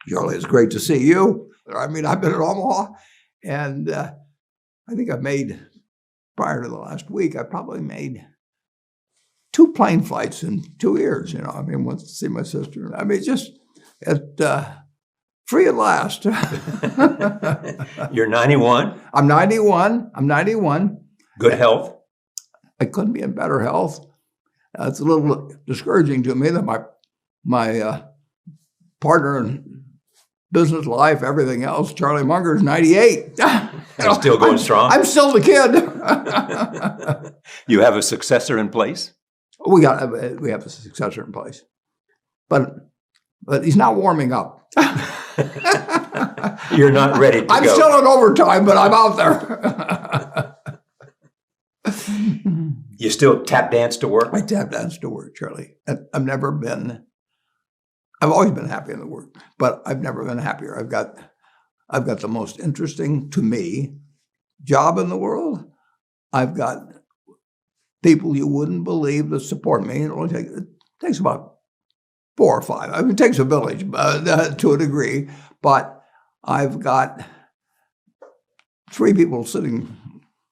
Charlie, it's great to see you. I mean, I've been in Omaha, and I think I've made, prior to the last week, I probably made 2 plane flights in 2 years. I mean, once to see my sister. I mean, just free at last. You're 91? I'm 91. Good health? I couldn't be in better health. It's a little discouraging to me that my partner in business life, everything else, Charlie Munger, is 98. You're still going strong? I'm still the kid. You have a successor in place? We have a successor in place, but he's not warming up. You're not ready to go. I'm still in overtime, but I'm out there. You still tap dance to work? I tap dance to work, Charlie. I've always been happy in the work, but I've never been happier. I've got the most interesting, to me, job in the world. I've got people you wouldn't believe that support me. It takes about 4 or 5. I mean, it takes a village to a degree, but I've got 3 people sitting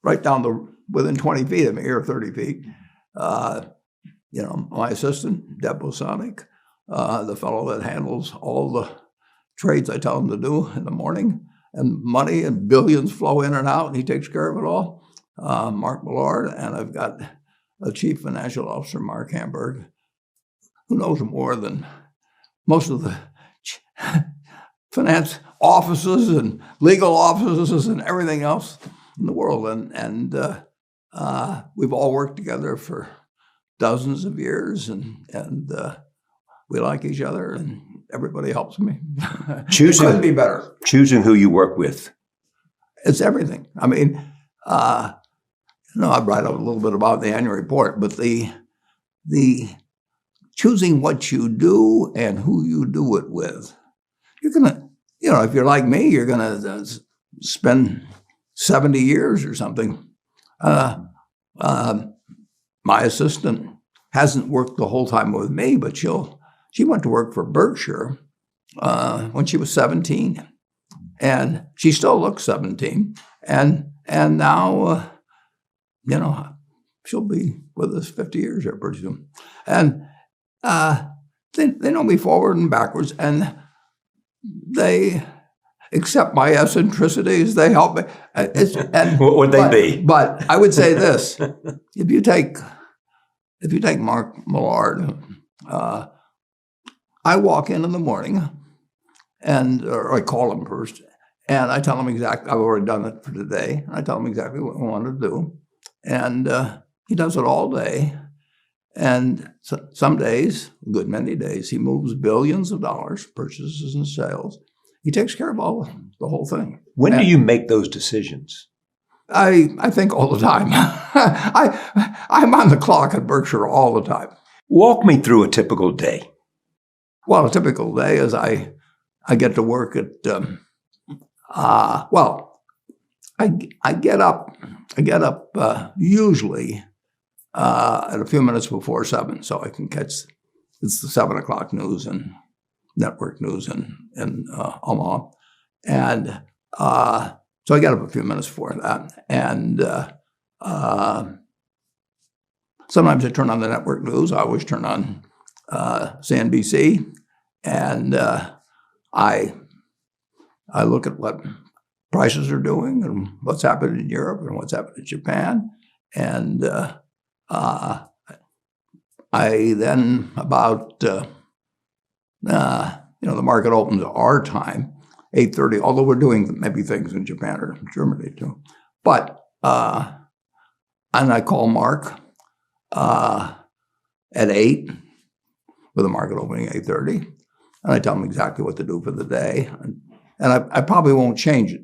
right down within 20 feet of me, or 30 feet. My assistant, Deb Bosonic, the fellow that handles all the trades I tell him to do in the morning, and money and billions flow in and out, and he takes care of it all. Mark Millard, and I've got the Chief Financial Officer, Mark Hamburg, who knows more than most of the finance offices and legal offices and everything else in the world. And we've all worked together for dozens of years, and we like each other, and everybody helps me. It couldn't be better. Choosing who you work with. It's everything. I mean, I write a little bit about the annual report, but the choosing what you do and who you do it with. You're gonna, if you're like me, you're gonna spend 70 years or something. My assistant hasn't worked the whole time with me, but she went to work for Berkshire when she was 17, and she still looks 17, and now she'll be with us 50 years or pretty soon, and they know me forward and backwards, and they accept my eccentricities. They help me. What would they be? But I would say this: if you take Mark Millard, I walk in the morning, or I call him first, and I tell him exactly. I've already done it for today. And I tell him exactly what I want to do, and he does it all day. And some days, a good many days, he moves billions of dollars, purchases and sales. He takes care of the whole thing. When do you make those decisions? I think all the time. I'm on the clock at Berkshire all the time. Walk me through a typical day. Well, a typical day is I get to work at I get up usually at a few minutes before 7, so I can catch it's the 7 o'clock news and network news in Omaha, and so I get up a few minutes before that, and sometimes I turn on the network news. I always turn on CNBC, and I look at what prices are doing and what's happening in Europe and what's happening in Japan, and I then about the market opens our time, 8:30. Although we're doing maybe things in Japan or Germany too, but and I call Mark at 8 with the market opening at 8:30, and I tell him exactly what to do for the day, and I probably won't change it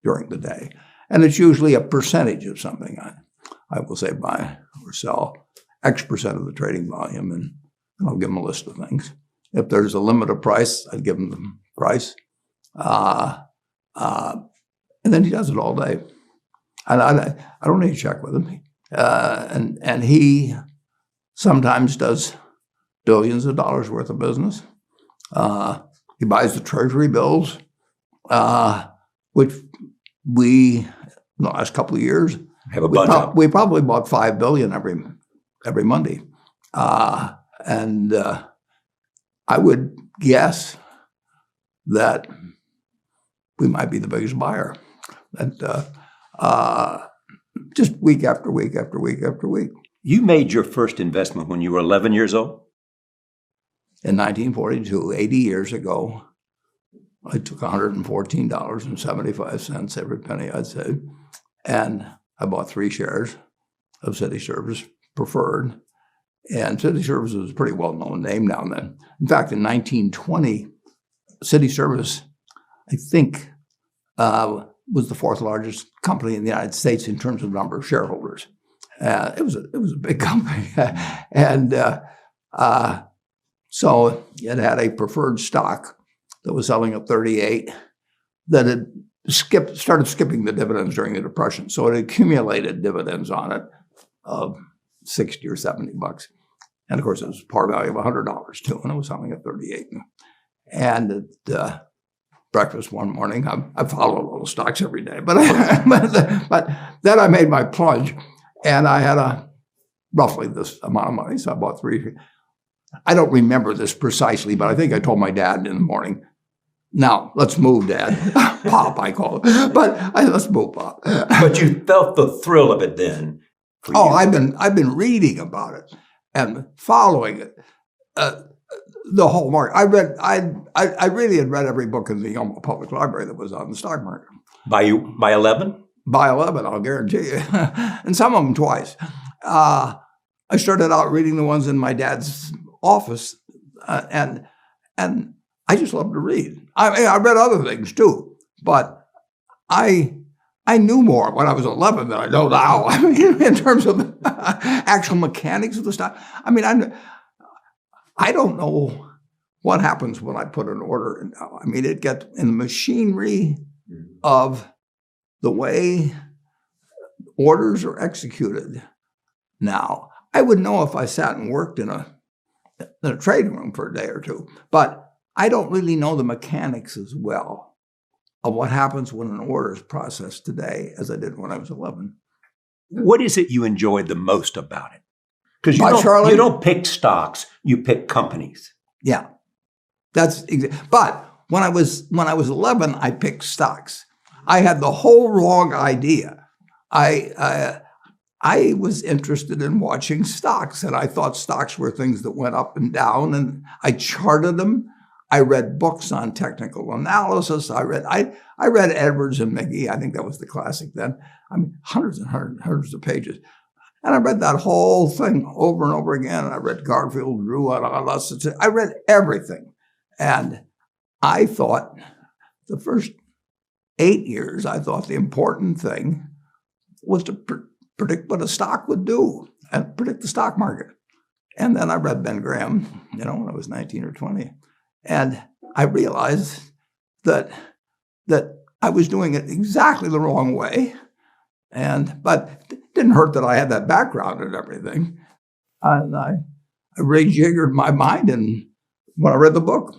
during the day, and it's usually a percentage of something. I will say buy or sell X percent of the trading volume, and I'll give him a list of things. If there's a limit of price, I'd give him the price. And then he does it all day. And I don't need to check with him. And he sometimes does billions of dollars worth of business. He buys the treasury bills, which we, in the last couple of years, have a bunch of. We probably bought $5 billion every Monday. And I would guess that we might be the biggest buyer. And just week after week after week after week. You made your first investment when you were 11 years old? In 1942, 80 years ago, I took $114.75, every penny I'd saved, and I bought 3 shares of City Service Preferred. And City Service was a pretty well-known name now and then. In fact, in 1920, City Service, I think, was the 4th largest company in the United States in terms of number of shareholders. It was a big company, and so it had a preferred stock that was selling at 38 that had started skipping the dividends during the Depression. So it accumulated dividends on it of $60 or $70. And of course, it was par value of $100 too, and it was selling at 38. And at breakfast one morning, I follow all the stocks every day, but then I made my plunge, and I had roughly this amount of money, so I bought 3. I don't remember this precisely, but I think I told my dad in the morning, "Now, let's move, Dad." Pop, I call it. But let's move, Pop. But you felt the thrill of it then. Oh, I've been reading about it and following it. The whole market. I really had read every book in the Omaha Public Library that was on the stock market. By 11? By 11, I'll guarantee you. And some of them twice. I started out reading the ones in my dad's office, and I just loved to read. I mean, I read other things too, but I knew more when I was 11 than I know now. I mean, in terms of the actual mechanics of the stock. I mean, I don't know what happens when I put an order in now. I mean, it gets in the machinery of the way orders are executed now. I would know if I sat and worked in a trading room for a day or two, but I don't really know the mechanics as well of what happens when an order is processed today as I did when I was 11. What is it you enjoyed the most about it? Because you don't pick stocks, you pick companies. Yeah, but when I was 11, I picked stocks. I had the whole wrong idea. I was interested in watching stocks, and I thought stocks were things that went up and down, and I charted them. I read books on technical analysis. I read Edwards and McGee. I think that was the classic then. I mean, hundreds and hundreds of pages. And I read that whole thing over and over again. And I read Garfield, Drew, I read everything. And I thought the first 8 years, I thought the important thing was to predict what a stock would do and predict the stock market. And then I read Ben Graham, when I was 19 or 20. And I realized that I was doing it exactly the wrong way. But it didn't hurt that I had that background and everything. And I rejiggered my mind when I read the book,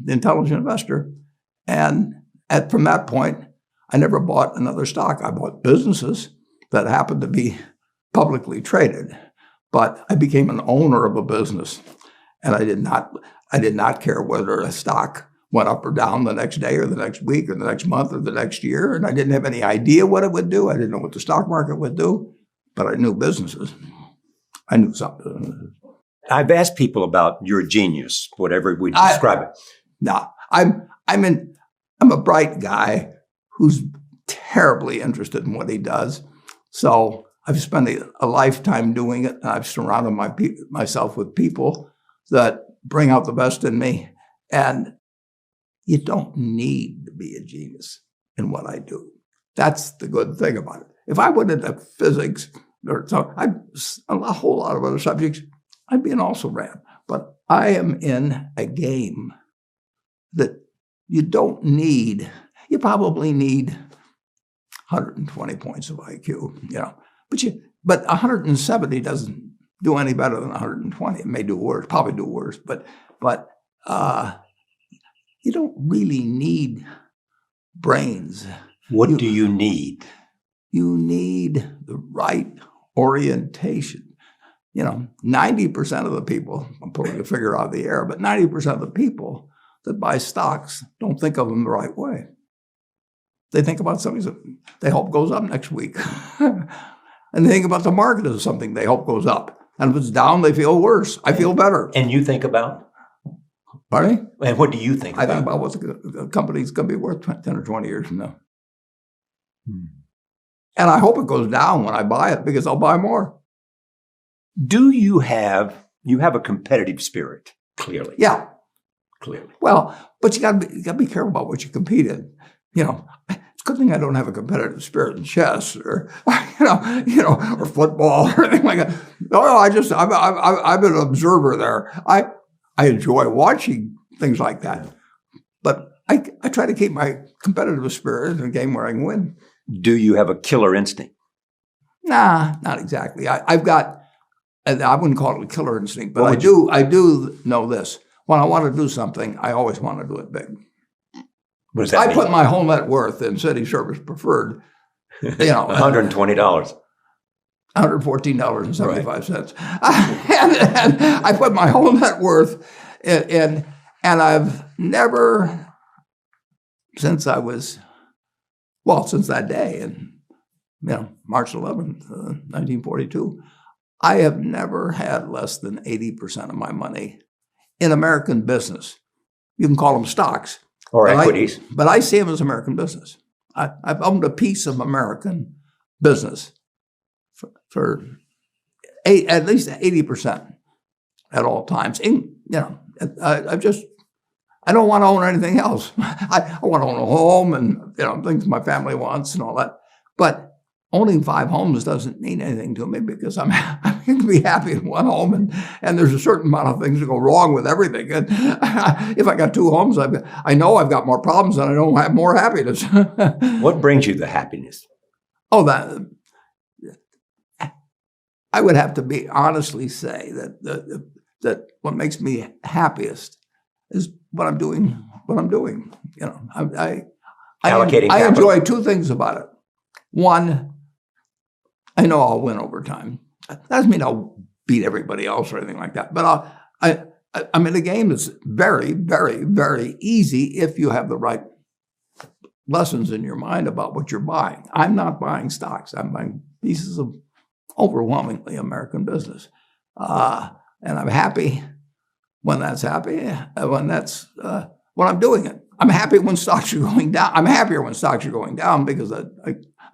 The Intelligent Investor. And from that point, I never bought another stock. I bought businesses that happened to be publicly traded. But I became an owner of a business. And I did not care whether a stock went up or down the next day or the next week or the next month or the next year. And I didn't have any idea what it would do. I didn't know what the stock market would do, but I knew businesses. I knew something. I've asked people about your genius, whatever we describe it. No, I'm a bright guy who's terribly interested in what he does. So I've spent a lifetime doing it. And I've surrounded myself with people that bring out the best in me. And you don't need to be a genius in what I do. That's the good thing about it. If I went into physics or a whole lot of other subjects, I'd be an also-ran. But I am in a game that you don't need. You probably need 120 points of IQ, but 170 doesn't do any better than 120. It may do worse, probably do worse, but you don't really need brains. What do you need? You need the right orientation. 90% of the people, I'm pulling a figure out of the air, but 90% of the people that buy stocks don't think of them the right way. They think about something that they hope goes up next week. And they think about the market as something they hope goes up. And if it's down, they feel worse. I feel better. And you think about? Pardon? And what do you think about? I think about what the company's going to be worth 10 or 20 years from now. And I hope it goes down when I buy it because I'll buy more. Do you have a competitive spirit? Clearly. Yeah. Clearly. Well, but you got to be careful about what you compete in. It's a good thing I don't have a competitive spirit in chess or or football or anything like that. No, I'm an observer there. I enjoy watching things like that, but I try to keep my competitive spirit in a game where I can win. Do you have a killer instinct? Nah, not exactly. I've got. I wouldn't call it a killer instinct, but I do know this. When I want to do something, I always want to do it big. What does that mean? I put my whole net worth in City Service Preferred. $120. $114.75. And I put my whole net worth in, and I've never, since that day, and March 11th, 1942, I have never had less than 80% of my money in American business. You can call them stocks. Or equities. But I see them as American business. I've owned a piece of American business for at least 80% at all times. And, I don't want to own anything else. I want to own a home and things my family wants and all that. But owning 5 homes doesn't mean anything to me because I can be happy in one home and there's a certain amount of things that go wrong with everything. And if I got 2 homes, I know I've got more problems and I don't have more happiness. What brings you the happiness? Oh, I would have to be honestly say that what makes me happiest is what I'm doing. I enjoy 2 things about it. One, I know I'll win over time. That doesn't mean I'll beat everybody else or anything like that. But I'm in a game that's very, very, very easy if you have the right lessons in your mind about what you're buying. I'm not buying stocks. I'm buying pieces of overwhelmingly American business. And I'm happy when that's when I'm doing it. I'm happy when stocks are going down. I'm happier when stocks are going down because I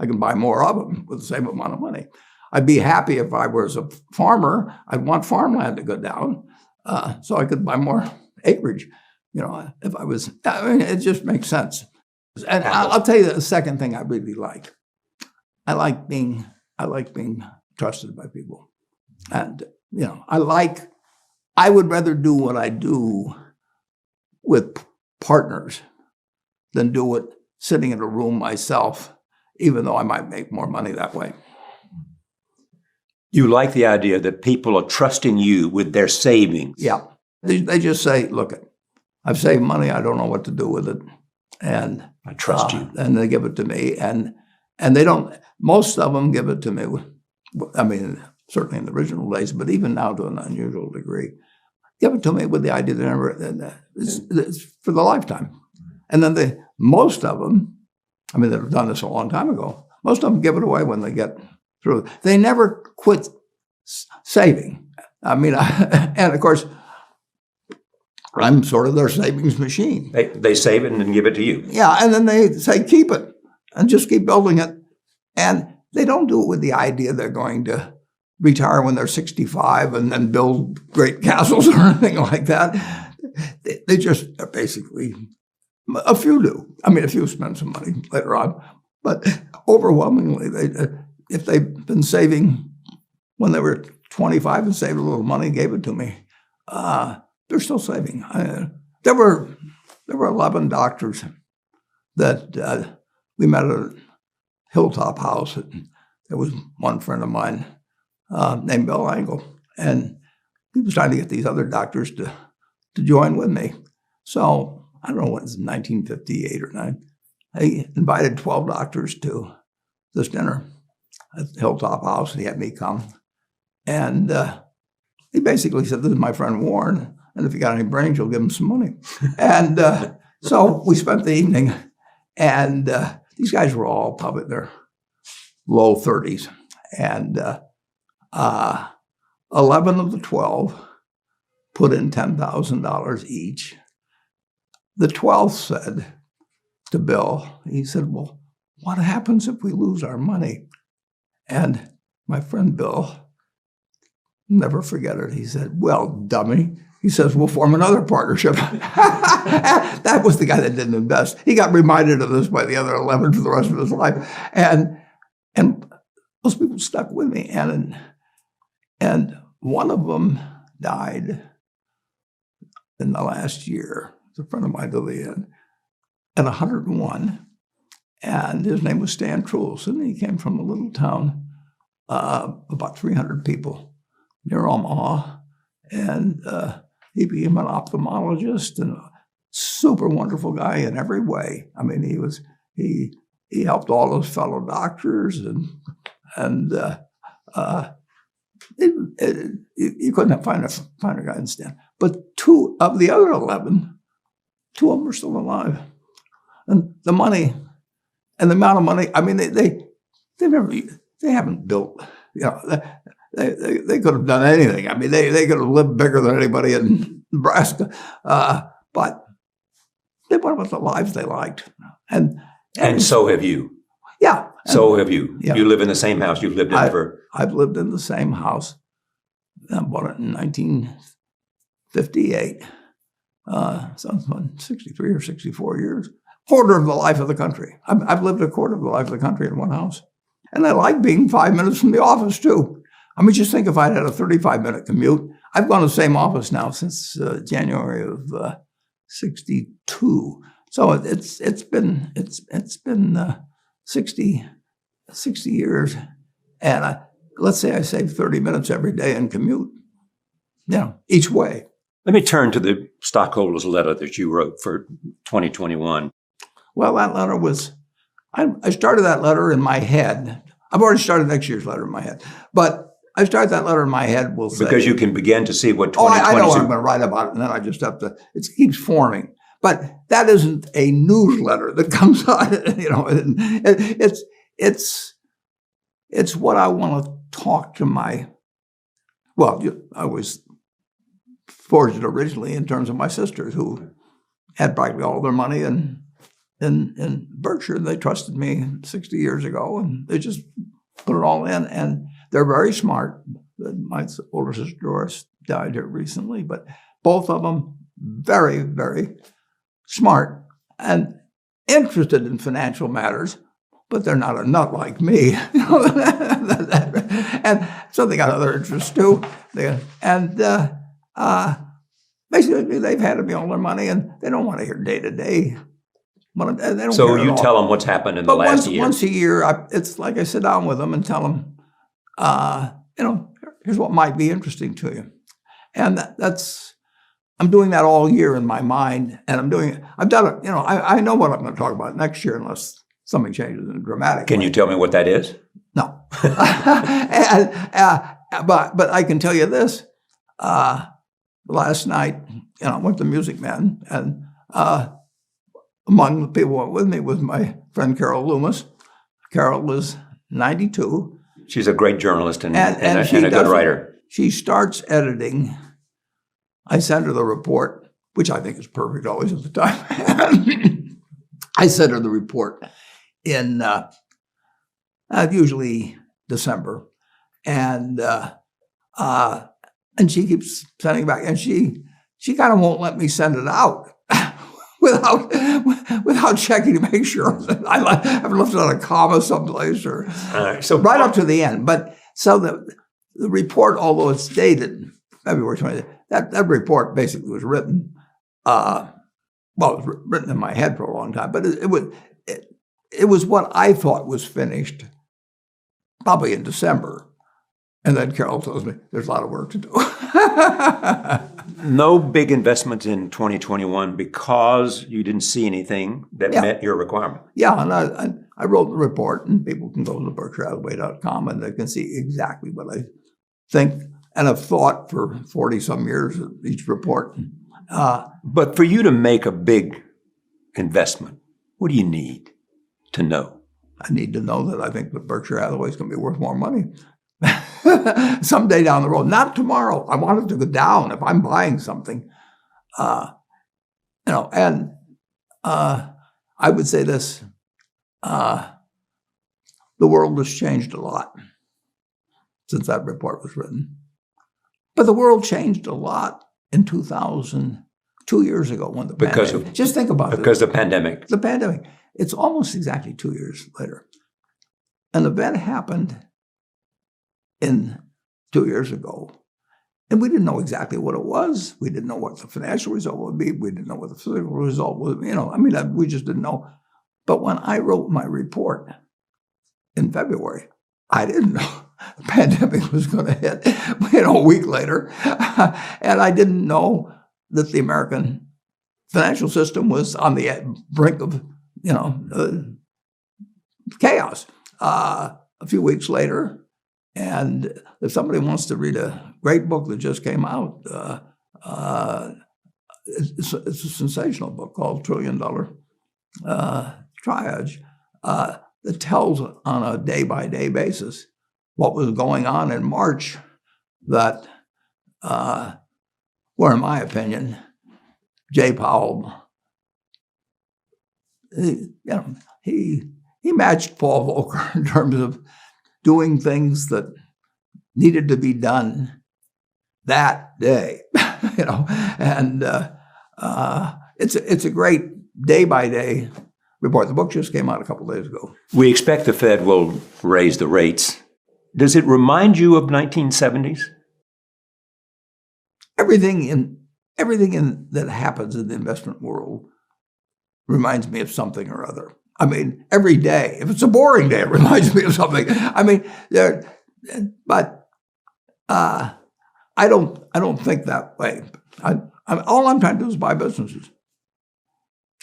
can buy more of them with the same amount of money. I'd be happy if I was a farmer. I'd want farmland to go down so I could buy more acreage. If I was, it just makes sense. And I'll tell you the second thing I really like. I like being trusted by people. And, I would rather do what I do with partners than do it sitting in a room myself, even though I might make more money that way. You like the idea that people are trusting you with their savings. Yeah. They just say, look, I've saved money. I don't know what to do with it. And I trust you. And they give it to me. And they don't, most of them give it to me. Certainly in the original days, but even now to an unusual degree, give it to me with the idea that it's for the lifetime. And then most of them, they've done this a long time ago, most of them give it away when they get through. They never quit saving. And of course, I'm sort of their savings machine. They save it and then give it to you. Yeah, and then they say, keep it, and just keep building it. And they don't do it with the idea they're going to retire when they're 65 and then build great castles or anything like that. They just basically, a few do. A few spend some money later on. But overwhelmingly, if they've been saving when they were 25 and saved a little money, gave it to me, they're still saving. There were 11 doctors that we met at a hilltop house. There was one friend of mine named Bill Angle, and he was trying to get these other doctors to join with me. So I don't know what it was, 1958 or 9. He invited 12 doctors to this dinner at Hilltop House. He had me come. And he basically said, this is my friend Warren, and if you got any brains, you'll give him some money. And so we spent the evening, and these guys were all probably in their low 30s. And 11 of the 12 put in $10,000 each. The 12th said to Bill, he said, well, what happens if we lose our money? And my friend Bill, never forget it, he said, well, dummy. He says, we'll form another partnership. That was the guy that didn't invest. He got reminded of this by the other 11 for the rest of his life. And those people stuck with me. And one of them died in the last year. It's a friend of mine till the end, at 101. And his name was Stan Truls. And he came from a little town, about 300 people near Omaha. And he became an ophthalmologist and a super wonderful guy in every way. I mean, he helped all his fellow doctors, and you couldn't find a guy in Stan. But 2 of the other 11, 2 of them are still alive. And the money and the amount of money, I mean, they haven't built, you know, they could have done anything. I mean, they could have lived bigger than anybody in Nebraska, but they went with the lives they liked. And so have you. Yeah. So have you. Yeah. You live in the same house you've lived in for... I've lived in the same house. I bought it in 1958. So 63 or 64 years. Quarter of the life of the country. I've lived a quarter of the life of the country in one house. And I like being 5 minutes from the office, too. I mean, just think if I'd had a 35-minute commute. I've gone to the same office now since January of 62. So it's been 60 years. And let's say I save 30 minutes every day in commute, you know, each way. Let me turn to the stockholders letter that you wrote for 2021. Well, that letter was, I started that letter in my head. I've already started next year's letter in my head. But I started that letter in my head, we'll say. Because you can begin to see what 2022... I know what I'm going to write about it, and then I just have to, it keeps forming. But that isn't a newsletter that comes out, you know. It's what I want to talk to my, well, I was forged originally in terms of my sisters who had practically all their money in Berkshire. They trusted me 60 years ago, and they just put it all in. And they're very smart. My older sister Doris died here recently, but both of them very, very smart and interested in financial matters, but they're not a nut like me. And so they got other interests too. Basically, they've handed me all their money, and they don't want to hear day to day. So you tell them what's happened in the last year. Once a year, it's like I sit down with them and tell them, you know, here's what might be interesting to you. And I'm doing that all year in my mind, and I've done it, you know, I know what I'm going to talk about next year unless something changes in a dramatic way. Can you tell me what that is? No. But I can tell you this. Last night, you know, I went to Music Man, and among the people who went with me was my friend Carol Loomis. Carol is 92. She's a great journalist and a good writer. She starts editing. I send her the report, which I think is perfect always at the time. I send her the report in usually December. And she keeps sending it back. And she kind of won't let me send it out without checking to make sure that I've left out a comma someplace or so right up to the end. But so the report, although it's dated February 20th, that report basically was written. It was written in my head for a long time, but it was what I thought was finished probably in December. And then Carol tells me there's a lot of work to do. no big investments in 2021 because you didn't see anything that met your requirement. Yeah, and I wrote the report, and people can go to berkshirehathaway.com and they can see exactly what I think and have thought for 40-some years of each report. But for you to make a big investment, what do you need to know? I need to know that I think that Berkshire Hathaway is going to be worth more money someday down the road. Not tomorrow. I want it to go down if I'm buying something. And I would say this. The world has changed a lot since that report was written. But the world changed a lot in 2000, 2 years ago when the pandemic. Just think about it. Because of the pandemic. The pandemic. It's almost exactly 2 years later. An event happened 2 years ago. And we didn't know exactly what it was. We didn't know what the financial result would be. We didn't know what the physical result was. We just didn't know. But when I wrote my report in February, I didn't know the pandemic was going to hit, a week later. And I didn't know that the American financial system was on the brink of, chaos. A few weeks later, and if somebody wants to read a great book that just came out, it's a sensational book called $1 Trillion Triage that tells on a day-by-day basis what was going on in March that, where in my opinion, Jay Powell, he matched Paul Volcker in terms of doing things that needed to be done that day, and it's a great day-by-day report. The book just came out a couple of days ago. We expect the Fed will raise the rates. Does it remind you of 1970s? Everything that happens in the investment world reminds me of something or other. I mean, every day. If it's a boring day, it reminds me of something. I mean, but I don't think that way. All I'm trying to do is buy businesses.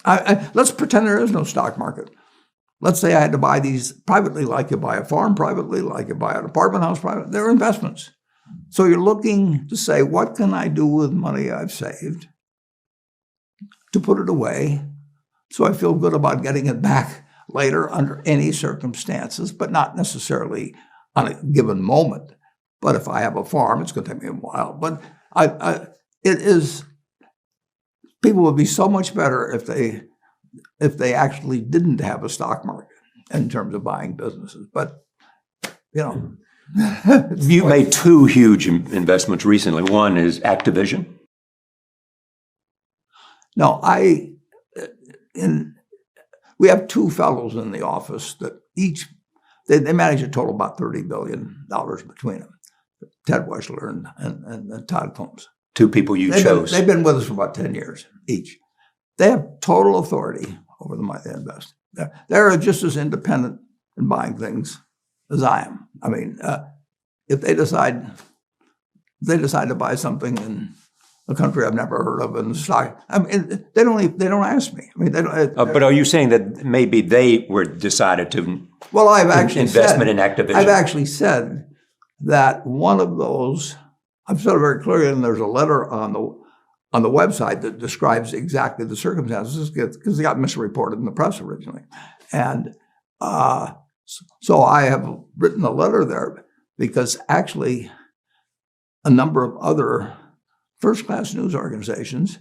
Let's pretend there is no stock market. Let's say I had to buy these privately, like you buy a farm privately, like you buy an apartment house privately. They're investments. So you're looking to say, what can I do with money I've saved to put it away so I feel good about getting it back later under any circumstances, but not necessarily on a given moment. But if I have a farm, it's going to take me a while. But people would be so much better if they actually didn't have a stock market in terms of buying businesses. But, you made two huge investments recently. One is Activision. No, we have two fellows in the office that each, they manage a total of about $30 billion between them, Ted Weschler and Todd Combs. Two people you chose. They've been with us for about 10 years each. They have total authority over the money they invest. They're just as independent in buying things as I am. I mean, if they decide to buy something in a country I've never heard of in the stock, I mean, they don't ask me. I mean, they don't. But are you saying that maybe they were decided to? Well, I've actually investment in Activision. I've actually said that one of those. I've said it very clearly, and there's a letter on the website that describes exactly the circumstances because they got misreported in the press originally, and so I have written a letter there because actually a number of other first-class news organizations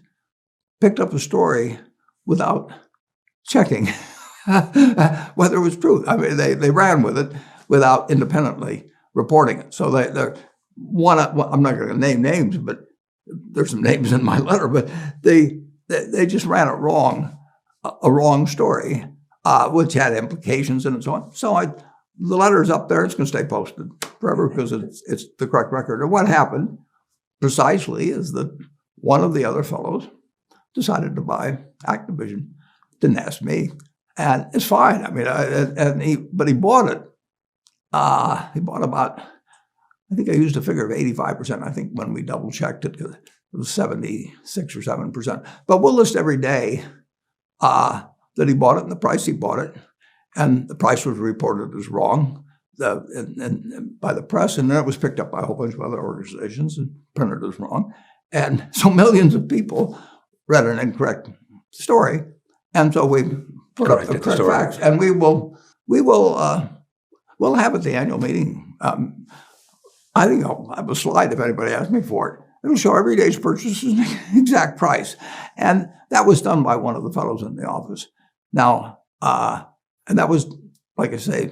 picked up a story without checking whether it was true. I mean, they ran with it without independently reporting it. So they're one. I'm not going to name names, but there's some names in my letter. But they just ran it wrong, a wrong story, which had implications and so on. So the letter's up there. It's going to stay posted forever because it's the correct record. And what happened precisely is that one of the other fellows decided to buy Activision. Didn't ask me, and it's fine. I mean, but he bought it. He bought about, I think I used a figure of 85%. I think when we double checked it, was 76 or 7%. But we'll list every day that he bought it and the price he bought it. And the price was reported as wrong by the press, and then it was picked up by a whole bunch of other organizations and printed as wrong. And so millions of people read an incorrect story. And so we put up the correct facts. And we'll have at the annual meeting. I think I'll have a slide if anybody asks me for it. It'll show every day's purchases and the exact price. And that was done by one of the fellows in the office. Now, and that was, like I say,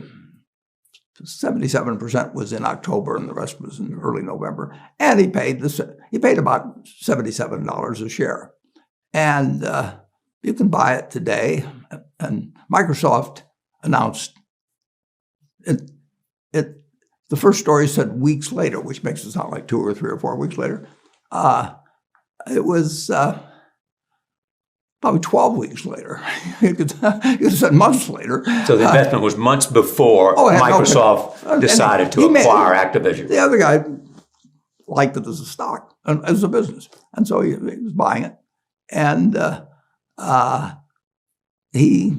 77% was in October and the rest was in early November. And he paid about $77 a share. And you can buy it today. And Microsoft announced it. The first story said weeks later, which makes it sound like 2 or 3 or 4 weeks later. It was probably 12 weeks later. You could have said months later. So the investment was months before Microsoft decided to acquire Activision. The other guy liked it as a stock, as a business. And so he was buying it. And he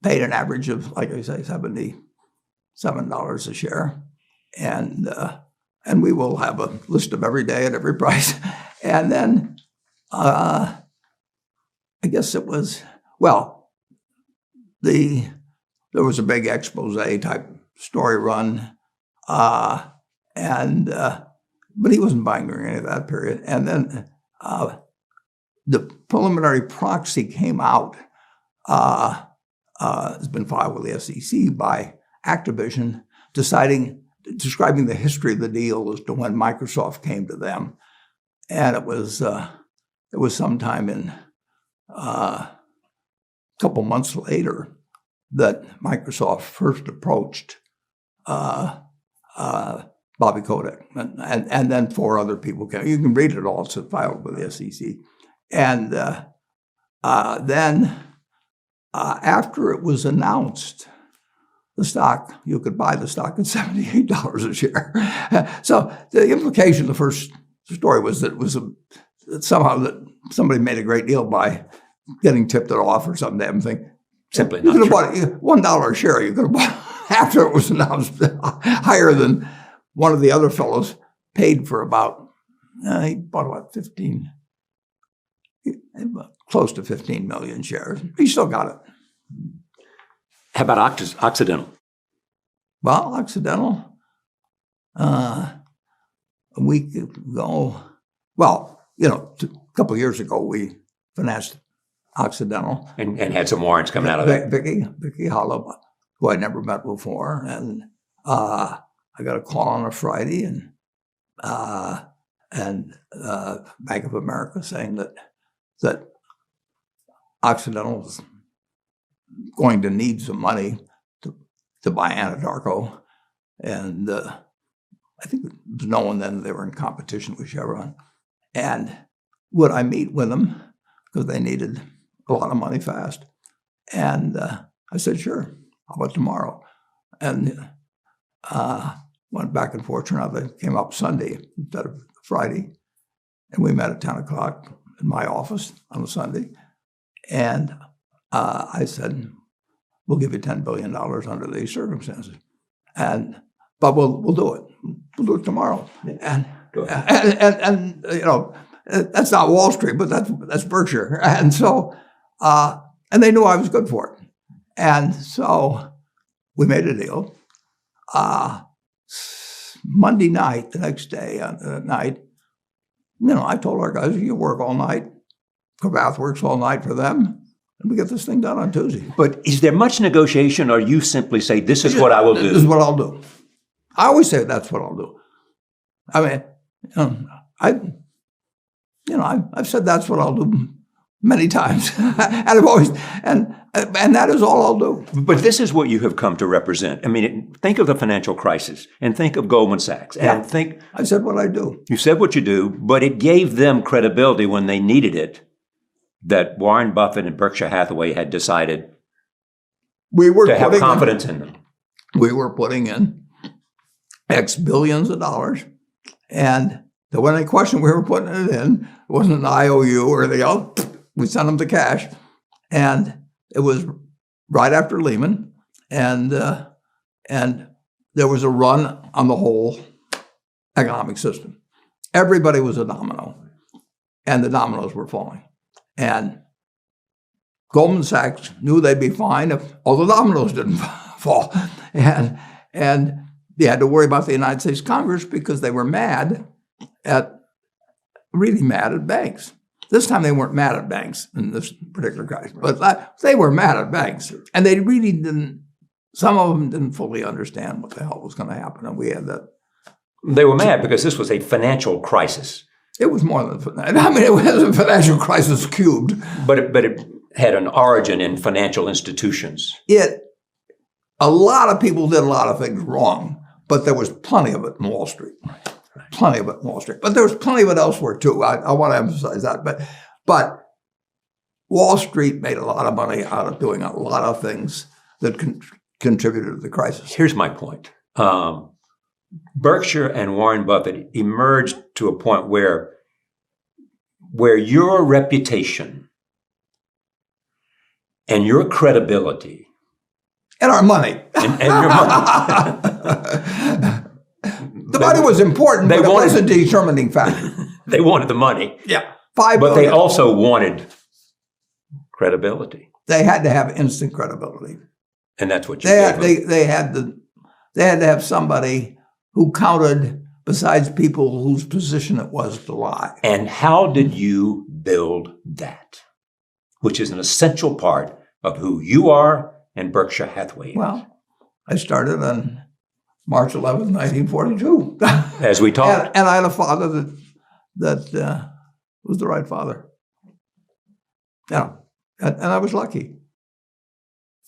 paid an average of, like I say, $77 a share. And we will have a list of every day at every price. And then I guess it was, there was a big expose type story run. But he wasn't buying during any of that period. And then the preliminary proxy came out. It's been filed with the SEC by Activision, describing the history of the deal as to when Microsoft came to them. And it was sometime in a couple months later that Microsoft first approached Bobby Kotick, and then 4 other people came. You can read it all; it's filed with the SEC. And then after it was announced, the stock, you could buy the stock at $78 a share. So the implication of the first story was that it was somehow that somebody made a great deal by getting tipped it off or some damn thing. Simply you not could have bought $1 a share. You could have bought after it was announced higher than one of the other fellows paid for about. He bought about close to 15 million shares. He still got it. How about Occidental? Well, Occidental, a week ago, a couple of years ago, we financed Occidental. And had some warrants coming out of that. Vicky Hollow, who I'd never met before. And I got a call on a Friday and Bank of America saying that Occidental was going to need some money to buy Anadarko. And I think it was known then they were in competition with Chevron. And would I meet with them? Because they needed a lot of money fast. And I said, sure, how about tomorrow? And went back and forth. Turned out they came up Sunday instead of Friday. And we met at 10 o'clock in my office on a Sunday. And I said, we'll give you $10 billion under these circumstances. But we'll do it. We'll do it tomorrow. And that's not Wall Street, but that's Berkshire. And so, and they knew I was good for it. And so we made a deal. Monday night, the next day, at night, I told our guys, you work all night. Cravath works all night for them. And we get this thing done on Tuesday. But is there much negotiation, or you simply say, this is what I will do? This is what I'll do. I always say that's what I'll do. I mean, I've said that's what I'll do many times. And I've always, and that is all I'll do. But this is what you have come to represent. I mean, think of the financial crisis and think of Goldman Sachs. And think. I said what I do. You said what you do, but it gave them credibility when they needed it. That Warren Buffett and Berkshire Hathaway had decided to have confidence in them. We were putting in X billions of dollars, and So when they questioned we were putting it in, it wasn't an IOU or anything else. We sent them the cash. And it was right after Lehman. And there was a run on the whole economic system. Everybody was a domino. And the dominoes were falling. And Goldman Sachs knew they'd be fine if all the dominoes didn't fall. And they had to worry about the United States Congress because they were really mad at banks. This time they weren't mad at banks in this particular crisis, but they were mad at banks. And they really didn't, some of them didn't fully understand what the hell was going to happen. And we had that. They were mad because this was a financial crisis. It was more than that. I mean, it was a financial crisis cubed. But it had an origin in financial institutions. A lot of people did a lot of things wrong, but there was plenty of it in Wall Street. Plenty of it in Wall Street. But there was plenty of it elsewhere too. I want to emphasize that. But Wall Street made a lot of money out of doing a lot of things that contributed to the crisis. Here's my point. Berkshire and Warren Buffett emerged to a point where your reputation and your credibility and our money and your money. The money was important, but it was a determining factor. They wanted the money. Yeah. But they also wanted credibility. They had to have instant credibility. And that's what you gave they had to have somebody who counted besides people whose position it was to lie. And how did you build that? Which is an essential part of who you are and Berkshire Hathaway is. Well, I started on March 11, 1942. As we talked. And I had a father that was the right father. Yeah. And I was lucky.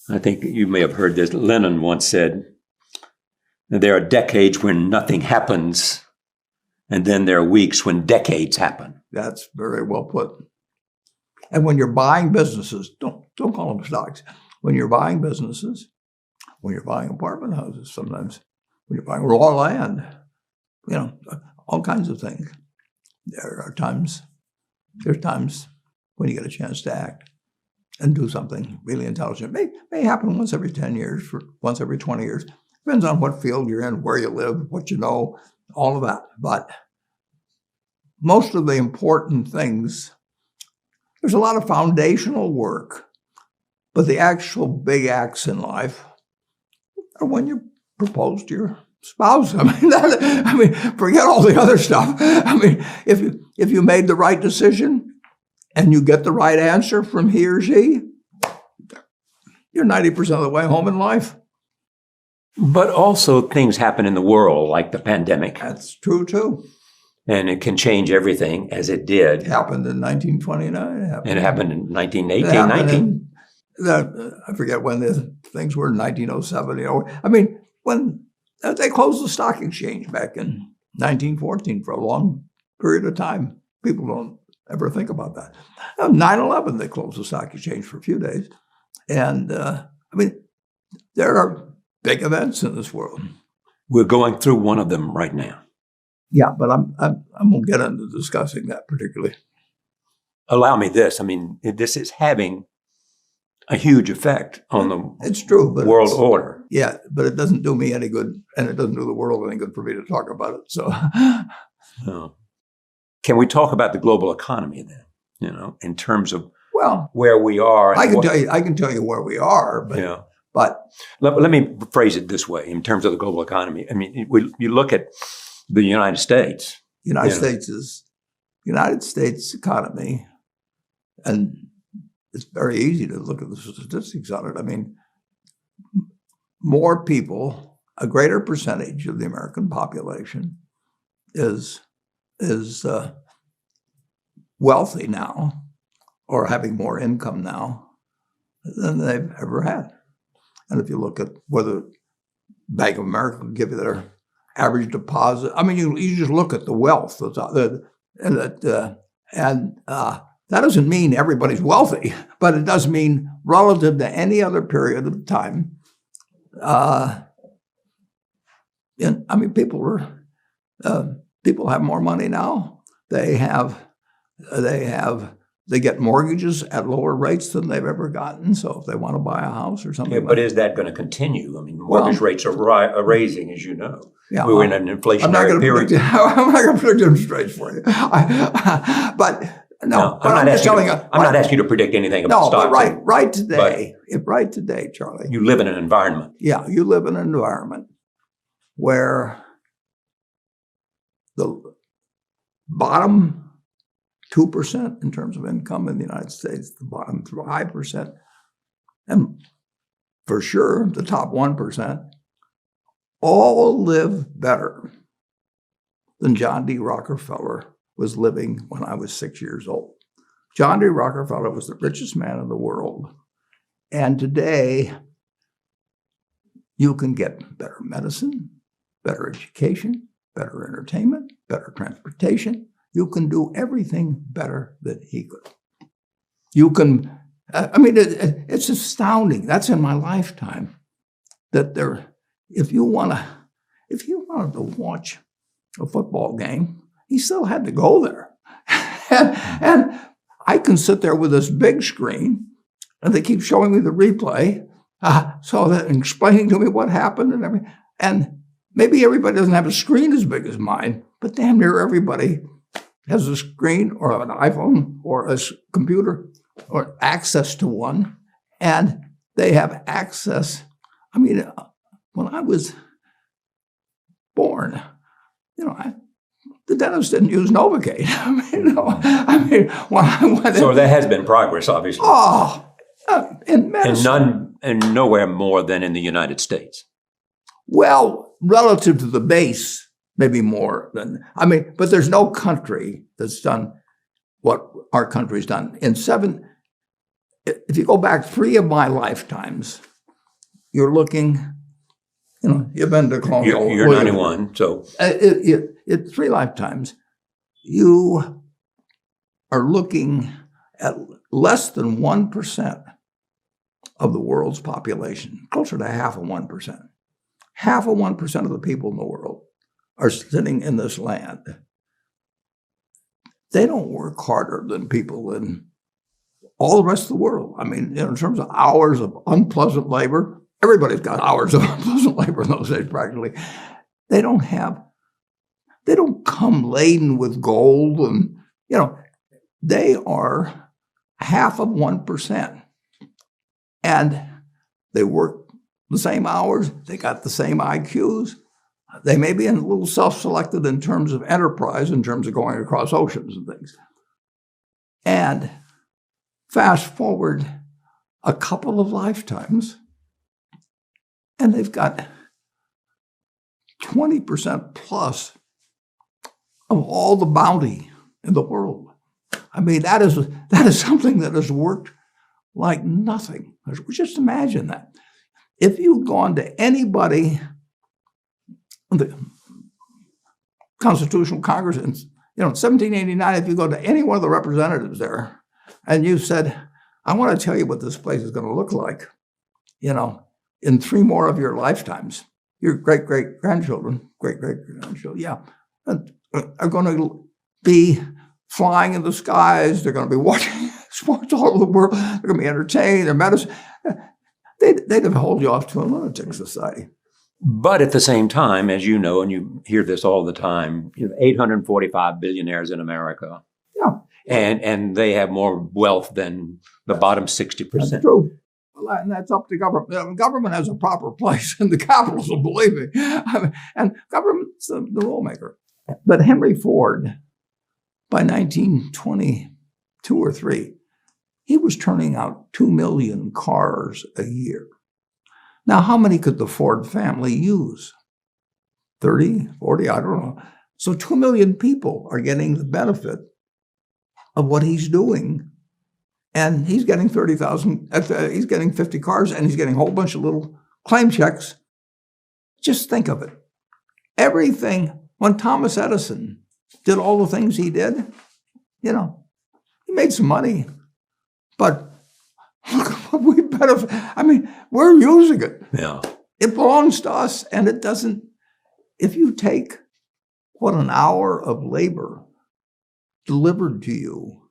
I think you may have heard this. Lenin once said, there are decades when nothing happens, and then there are weeks when decades happen. That's very well put. And when you're buying businesses, don't call them stocks. When you're buying businesses, when you're buying apartment houses, sometimes when you're buying raw land, all kinds of things. There's times when you get a chance to act and do something really intelligent. May happen once every 10 years, once every 20 years. Depends on what field you're in, where you live, what you know, all of that. But most of the important things, there's a lot of foundational work, but the actual big acts in life are when you propose to your spouse. I mean, forget all the other stuff. I mean, if you made the right decision and you get the right answer from he or she, you're 90% of the way home in life. But also things happen in the world, like the pandemic. That's true, too. And it can change everything, as it did. It happened in 1929. And it happened in 1918, I forget when the things were in 1907. I mean, when they closed the stock exchange back in 1914 for a long period of time. People don't ever think about that. 9/11, they closed the stock exchange for a few days. And I mean, there are big events in this world. We're going through one of them right now. Yeah, but I won't get into discussing that particularly. Allow me this. I mean, this is having a huge effect on the it's true, but world order. Yeah, but it doesn't do me any good, and it doesn't do the world any good for me to talk about it. So, can we talk about the global economy then? In terms of where we are. I can tell you where we are, but but let me phrase it this way: in terms of the global economy. I mean, you look at the United States. United States economy, and it's very easy to look at the statistics on it. I mean, more people, a greater percentage of the American population is wealthy now, or having more income now than they've ever had. And if you look at whether Bank of America will give you their average deposit, I mean, you just look at the wealth that's out there, and that doesn't mean everybody's wealthy, but it does mean relative to any other period of time. I mean, people were people have more money now. They get mortgages at lower rates than they've ever gotten. So if they want to buy a house or something, but is that going to continue? I mean, mortgage rates are raising, as you know. Yeah, we were in an inflationary period. I'm not going to predict interest rates for you. But I'm just telling you. I'm not asking you to predict anything about stocks. But right today, Charlie. You live in an environment. Yeah, you live in an environment where the bottom 2% in terms of income in the United States, the bottom 5%, and for sure the top 1%, all live better than John D. Rockefeller was living when I was 6 years old. John D. Rockefeller was the richest man in the world. And today, you can get better medicine, better education, better entertainment, better transportation. You can do everything better than he could. You can, it's astounding. That's in my lifetime that if you wanted to watch a football game, he still had to go there. and I can sit there with this big screen and they keep showing me the replay, so that explaining to me what happened and everything. And maybe everybody doesn't have a screen as big as mine, but damn near everybody has a screen or an iPhone or a computer or access to one. And they have access. I mean, when I was born, the dentist didn't use Novocaine. When I went so there has been progress, obviously. In medicine. And nowhere more than in the United States. Well, relative to the base, maybe more than, but there's no country that's done what our country's done. If you go back 3 of my lifetimes, you're looking, you've been to Colonial. You're 91, so. 3 lifetimes, you are looking at less than 1% of the world's population, closer to half of 1%. Half of 1% of the people in the world are sitting in this land. They don't work harder than people in all the rest of the world. In terms of hours of unpleasant labor, everybody's got hours of unpleasant labor in those days practically. They don't come laden with gold and, they are half of 1%. And they work the same hours, they got the same IQs. They may be a little self-selected in terms of enterprise, in terms of going across oceans and things. And fast forward a couple of lifetimes, and they've got 20% plus of all the bounty in the world. That is something that has worked like nothing. Just imagine that. If you'd gone to anybody, the Constitutional Congress in 1789, if you go to any one of the representatives there, and you said, I want to tell you what this place is going to look like, in 3 more of your lifetimes, your great-great-grandchildren, are going to be flying in the skies. They're going to be watching sports all over the world. They're going to be entertained. Their medicine. They'd have held you off to a lunatic society. But at the same time, as you know, and you hear this all the time, 845 billionaires in America. Yeah. And they have more wealth than the bottom 60%. That's true. And that's up to government. Government has a proper place in the capitalism, believe me. And government's the rule-maker. But Henry Ford, by 1922 or 3, he was turning out 2 million cars a year. Now, how many could the Ford family use? 30, 40, I don't know. So 2 million people are getting the benefit of what he's doing. And he's getting 30,000, he's getting 50 cars, and he's getting a whole bunch of little claim checks. Just think of it. Everything, when Thomas Edison did all the things he did, he made some money. But look at what we benefit. We're using it. Yeah. It belongs to us, and it doesn't. If you take what an hour of labor delivered to you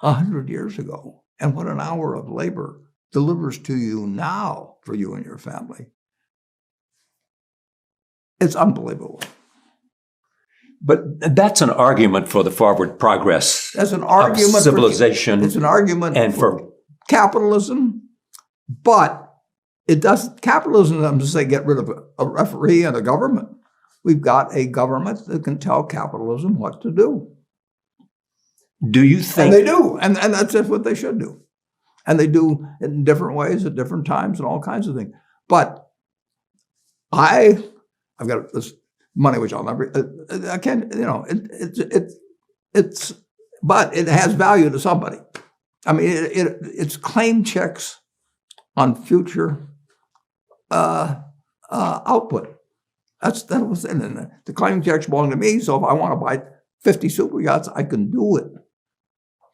100 years ago, and what an hour of labor delivers to you now for you and your family. It's unbelievable. But that's an argument for the forward progress That's an argument of civilization. It's an argument and for capitalism, but it doesn't. Capitalism doesn't say get rid of a referee and a government. We've got a government that can tell capitalism what to do. Do you think? And they do, and that's just what they should do. And they do it in different ways at different times and all kinds of things. But I've got this money which I'll never. I can't. But it has value to somebody. I mean, it's claim checks on future output. That was it. And the claim checks belong to me. So if I want to buy 50 super yachts, I can do it.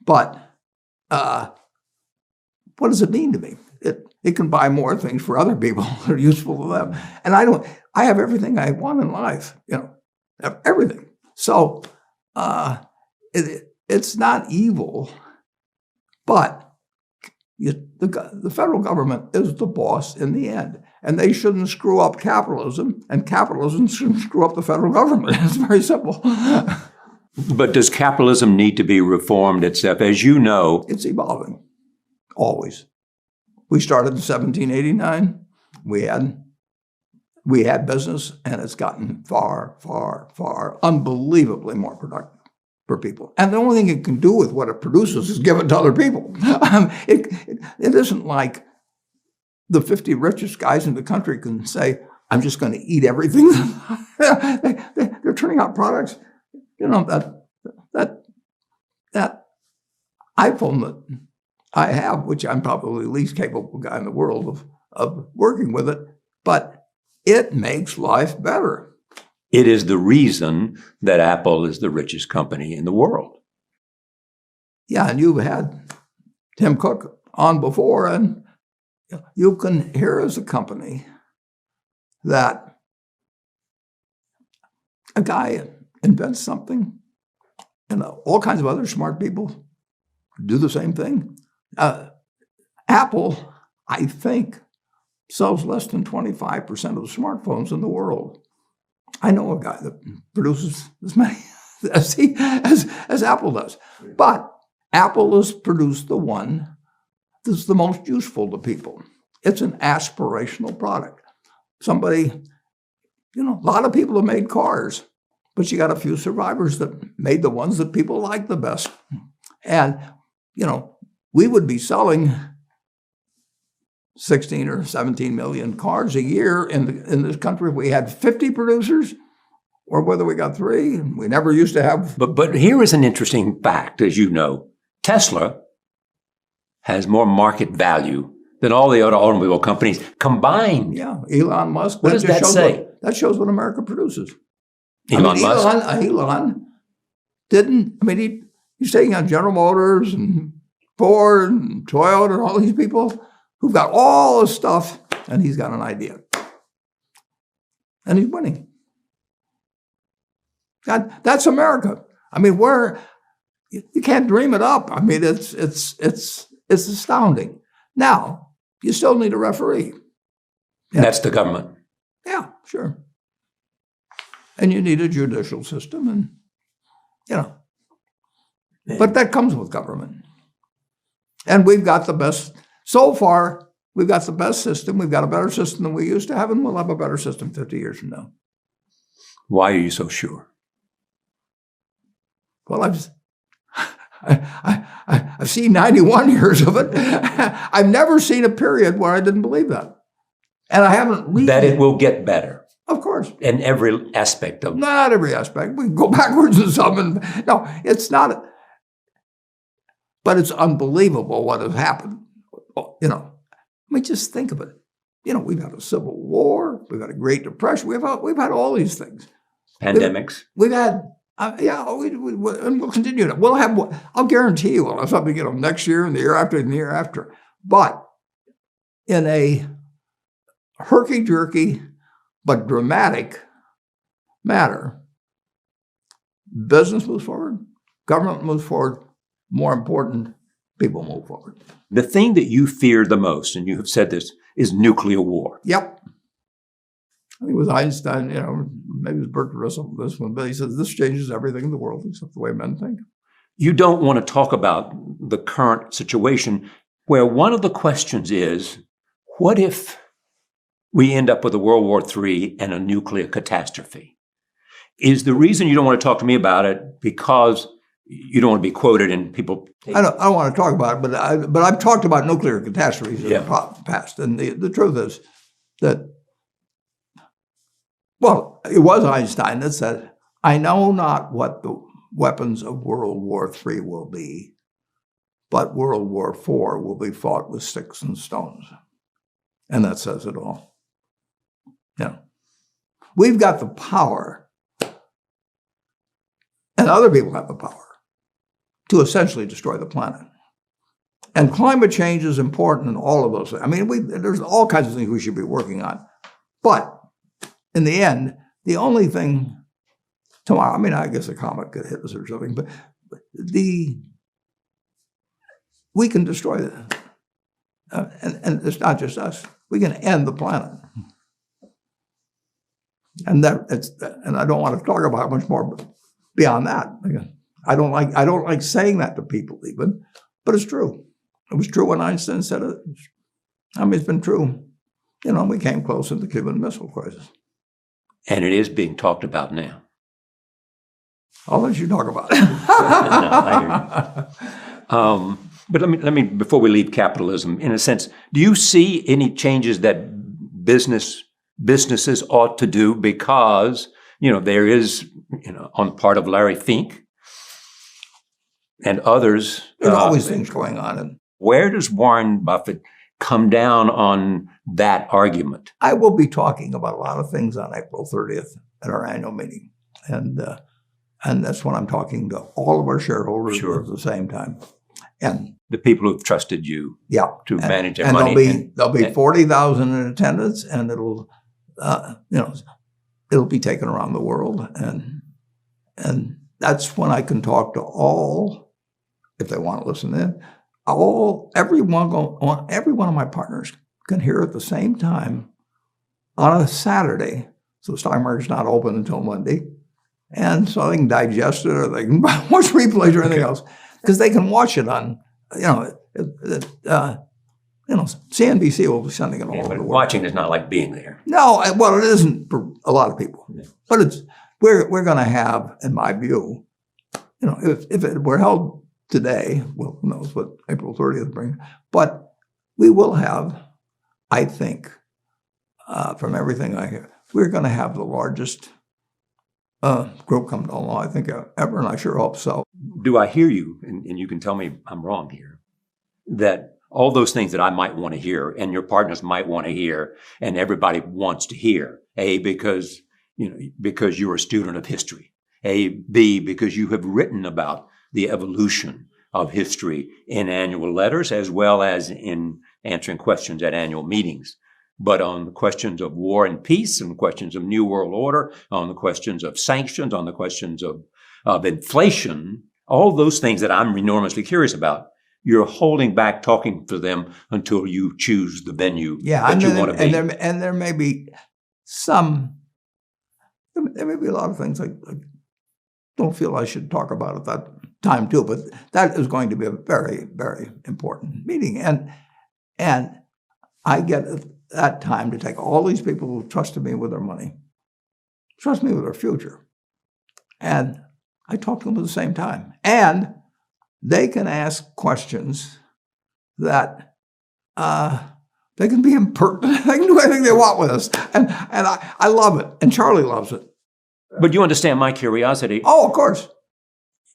But what does it mean to me? It can buy more things for other people that are useful to them. And I have everything I want in life, everything. So it's not evil, but the federal government is the boss in the end. And they shouldn't screw up capitalism, and capitalism shouldn't screw up the federal government. It's very simple. But does capitalism need to be reformed itself? As you know, it's evolving, always. We started in 1789. We had business, and it's gotten far, far, far, unbelievably more productive for people. And the only thing it can do with what it produces is give it to other people. It isn't like the 50 richest guys in the country can say, I'm just going to eat everything. They're turning out products, that iPhone that I have, which I'm probably the least capable guy in the world of working with it, but it makes life better. It is the reason that Apple is the richest company in the world. Yeah, and you've had Tim Cook on before, and you can hear as a company that a guy invents something, and all kinds of other smart people do the same thing. Apple, I think, sells less than 25% of the smartphones in the world. I know a guy that produces as many as Apple does. But Apple has produced the one that's the most useful to people. It's an aspirational product. Somebody, a lot of people have made cars, but you got a few survivors that made the ones that people like the best. And, we would be selling 16 or 17 million cars a year in this country if we had 50 producers, or whether we got 3. We never used to have. But here is an interesting fact, as you know. Tesla has more market value than all the other automobile companies combined. Yeah, Elon Musk. What does that say? That shows what America produces. Elon Musk? Elon didn't. He's taking on General Motors and Ford and Toyota and all these people who've got all this stuff, and he's got an idea. And he's winning. That's America. You can't dream it up. It's astounding. Now, you still need a referee. Yeah. That's the government. Yeah, sure. And you need a judicial system, and but that comes with government. And we've got the best, so far, we've got the best system. We've got a better system than we used to have, and we'll have a better system 50 years from now. Why are you so sure? Well, I've seen 91 years of it. I've never seen a period where I didn't believe that. And I haven't read that it will get better. Of course. In every aspect of it. Not every aspect. We can go backwards in some. No, it's not. But it's unbelievable what has happened. Just think of it. We've had a civil war. We've had a Great Depression. We've had all these things. Pandemics. We've had, and we'll continue to. We'll have, I'll guarantee you, we'll have something, next year and the year after and the year after. But in a herky-jerky but dramatic manner, business moves forward, government moves forward, more important, people move forward. The thing that you fear the most, and you have said this, is nuclear war. Yep. I think it was Einstein, maybe it was Bertrand Russell, this one, but he says this changes everything in the world except the way men think. You don't want to talk about the current situation where one of the questions is, what if we end up with a World War III and a nuclear catastrophe? Is the reason you don't want to talk to me about it because you don't want to be quoted and people... I don't want to talk about it, but I've talked about nuclear catastrophes in the past. And the truth is that, well, it was Einstein that said, I know not what the weapons of World War III will be, but World War IV will be fought with sticks and stones. And that says it all. We've got the power, and other people have the power, to essentially destroy the planet. And climate change is important in all of those things. I mean, there's all kinds of things we should be working on. But in the end, the only thing tomorrow, I mean, I guess a comet could hit us or something, but we can destroy that. And it's not just us. We can end the planet. And I don't want to talk about much more beyond that. I don't like saying that to people even, but it's true. It was true when Einstein said it. I mean, it's been true. We came close in the Cuban Missile Crisis. And it is being talked about now. I'll let you talk about it. I hear you. But let me, before we leave capitalism, in a sense, do you see any changes that businesses ought to do because, there is, on part of Larry Fink and others. There's always things going on. And where does Warren Buffett come down on that argument? I will be talking about a lot of things on April 30th at our annual meeting. And that's when I'm talking to all of our shareholders at the same time. And the people who've trusted you to manage their money. There'll be 40,000 in attendance, and it'll be taken around the world. And that's when I can talk to all, if they want to listen in, every one of my partners can hear at the same time on a Saturday. So the stock market's not open until Monday. And so they can digest it, or they can watch replays or anything else, because they can watch it on, CNBC will be sending it all over the world. Watching is not like being there. No, well, it isn't for a lot of people. Yeah. But we're going to have, in my view, if it were held today, well, who knows what April 30th brings, but we will have, I think, from everything I hear, we're going to have the largest group come to law, I think, ever, and I sure hope so. Do I hear you, and you can tell me I'm wrong here, that all those things that I might want to hear and your partners might want to hear and everybody wants to hear, A, because you're a student of history, B, because you have written about the evolution of history in annual letters as well as in answering questions at annual meetings. But on the questions of war and peace, on the questions of New World Order, on the questions of sanctions, on the questions of inflation, all those things that I'm enormously curious about, you're holding back talking to them until you choose the venue that you want to be. And there may be there may be a lot of things I don't feel I should talk about at that time too, but that is going to be a very, very important meeting. And I get that time to take all these people who trusted me with their money, trust me with their future, and I talk to them at the same time. And they can ask questions that they can be impertinent. They can do anything they want with us. And I love it. And Charlie loves it. But you understand my curiosity. Oh, of course.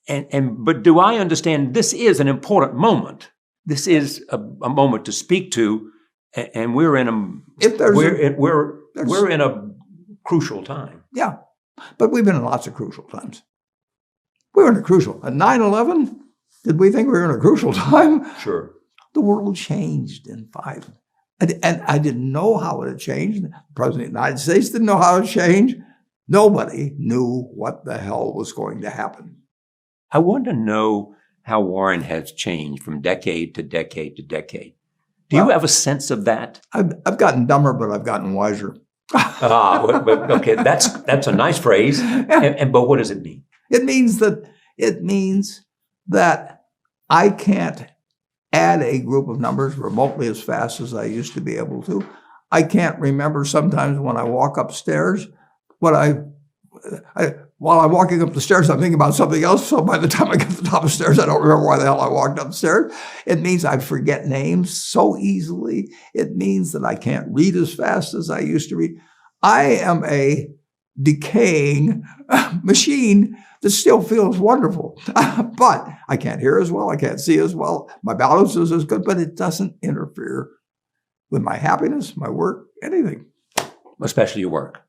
But do I understand this is an important moment? This is a moment to speak to, and we're in a crucial time. Yeah. But we've been in lots of crucial times. We were in a crucial. At 9/11, did we think we were in a crucial time? Sure. The world changed in 5. And I didn't know how it had changed. The President of the United States didn't know how it changed. Nobody knew what the hell was going to happen. I want to know how Warren has changed from decade to decade to decade. Do you have a sense of that? I've gotten dumber, but I've gotten wiser. Okay, that's a nice phrase. But what does it mean? It means that I can't add a group of numbers remotely as fast as I used to be able to. I can't remember sometimes when I walk upstairs while I'm walking up the stairs, I'm thinking about something else. So by the time I get to the top of the stairs, I don't remember why the hell I walked upstairs. It means I forget names so easily. It means that I can't read as fast as I used to read. I am a decaying machine that still feels wonderful. But I can't hear as well. I can't see as well. My balance is as good, but it doesn't interfere with my happiness, my work, anything. Especially your work.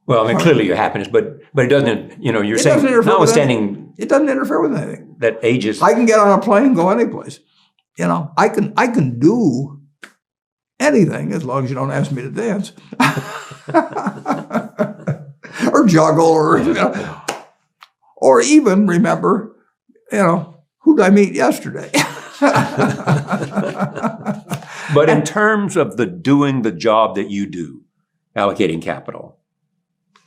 Well, I mean, clearly your happiness, but it doesn't, you're saying, notwithstanding. It doesn't interfere with anything. That ages. I can get on a plane, go anyplace. I can do anything as long as you don't ask me to dance. Or juggle or even remember, who did I meet yesterday? But in terms of doing the job that you do, allocating capital.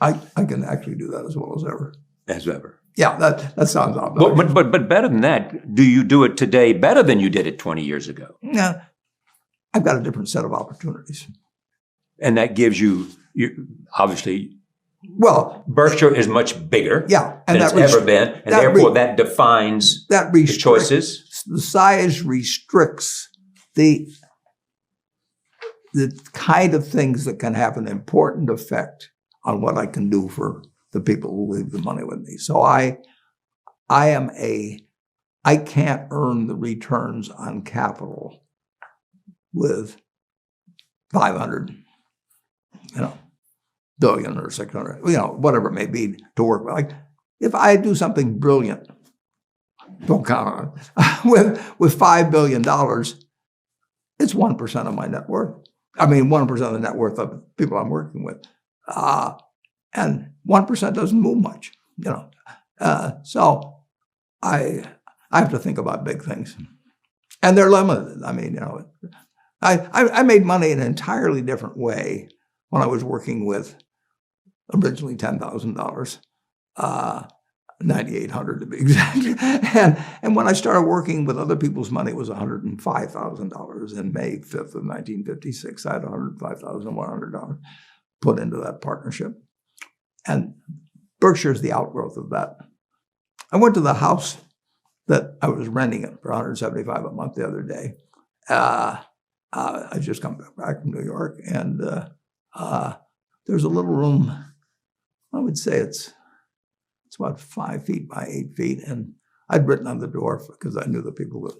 I can actually do that as well as ever. As ever. Yeah, that sounds obvious. But better than that, do you do it today better than you did it 20 years ago? Yeah, I've got a different set of opportunities. And that gives you obviously, well, Berkshire is much bigger and than it's ever been, and therefore that defines the choices. The size restricts the kind of things that can have an important effect on what I can do for the people who leave the money with me. So I can't earn the returns on capital with 500, billion or 600, whatever it may be to work with. Like if I do something brilliant, don't count on it, with $5 billion, it's 1% of my net worth. I mean, 1% of the net worth of the people I'm working with. And 1% doesn't move much, So I have to think about big things. And they're limited. I mean, I made money in an entirely different way when I was working with originally $10,000, $9,800 to be exact. And when I started working with other people's money, it was $105,000. And May 5th of 1956, I had $105,100 put into that partnership. And Berkshire is the outgrowth of that. I went to the house that I was renting it for $175 a month the other day. I just come back from New York, and there's a little room. I would say it's about 5 feet by 8 feet, and I'd written on the door because I knew the people that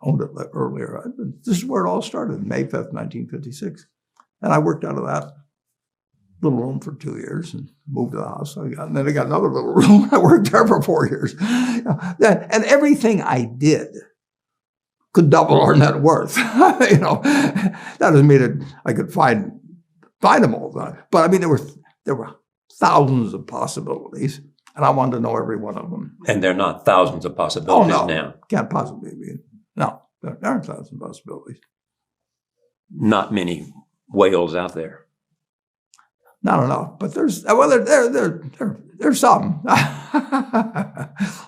owned it earlier. This is where it all started, May 5th, 1956. And I worked out of that little room for 2 years and moved to the house. And then I got another little room. I worked there for 4 years. And everything I did could double our net worth. That doesn't mean that I could find them all. But I mean, there were thousands of possibilities, and I wanted to know every one of them. And there are not thousands of possibilities now. Can't possibly be. No, there aren't thousands of possibilities. Not many whales out there. Not enough, but there's some.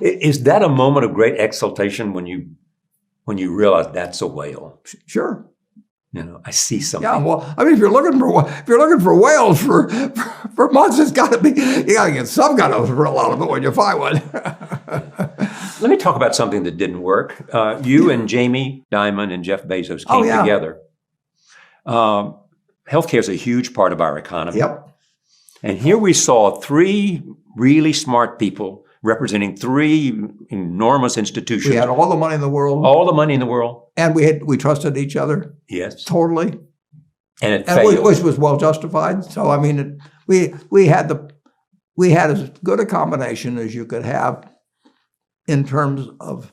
Is that a moment of great exultation when you realize that's a whale? Sure. I see something. Yeah, well, I mean, if you're looking for whales for months, it's got to be, you got to get some kind of thrill out of it when you find one. Let me talk about something that didn't work. You and Jamie Dimon and Jeff Bezos came together. Healthcare is a huge part of our economy. Yep. And here we saw 3 really smart people representing 3 enormous institutions. We had all the money in the world. All the money in the world. And we trusted each other. Yes. Totally. And it failed. Which was well justified. So I mean, we had as good a combination as you could have in terms of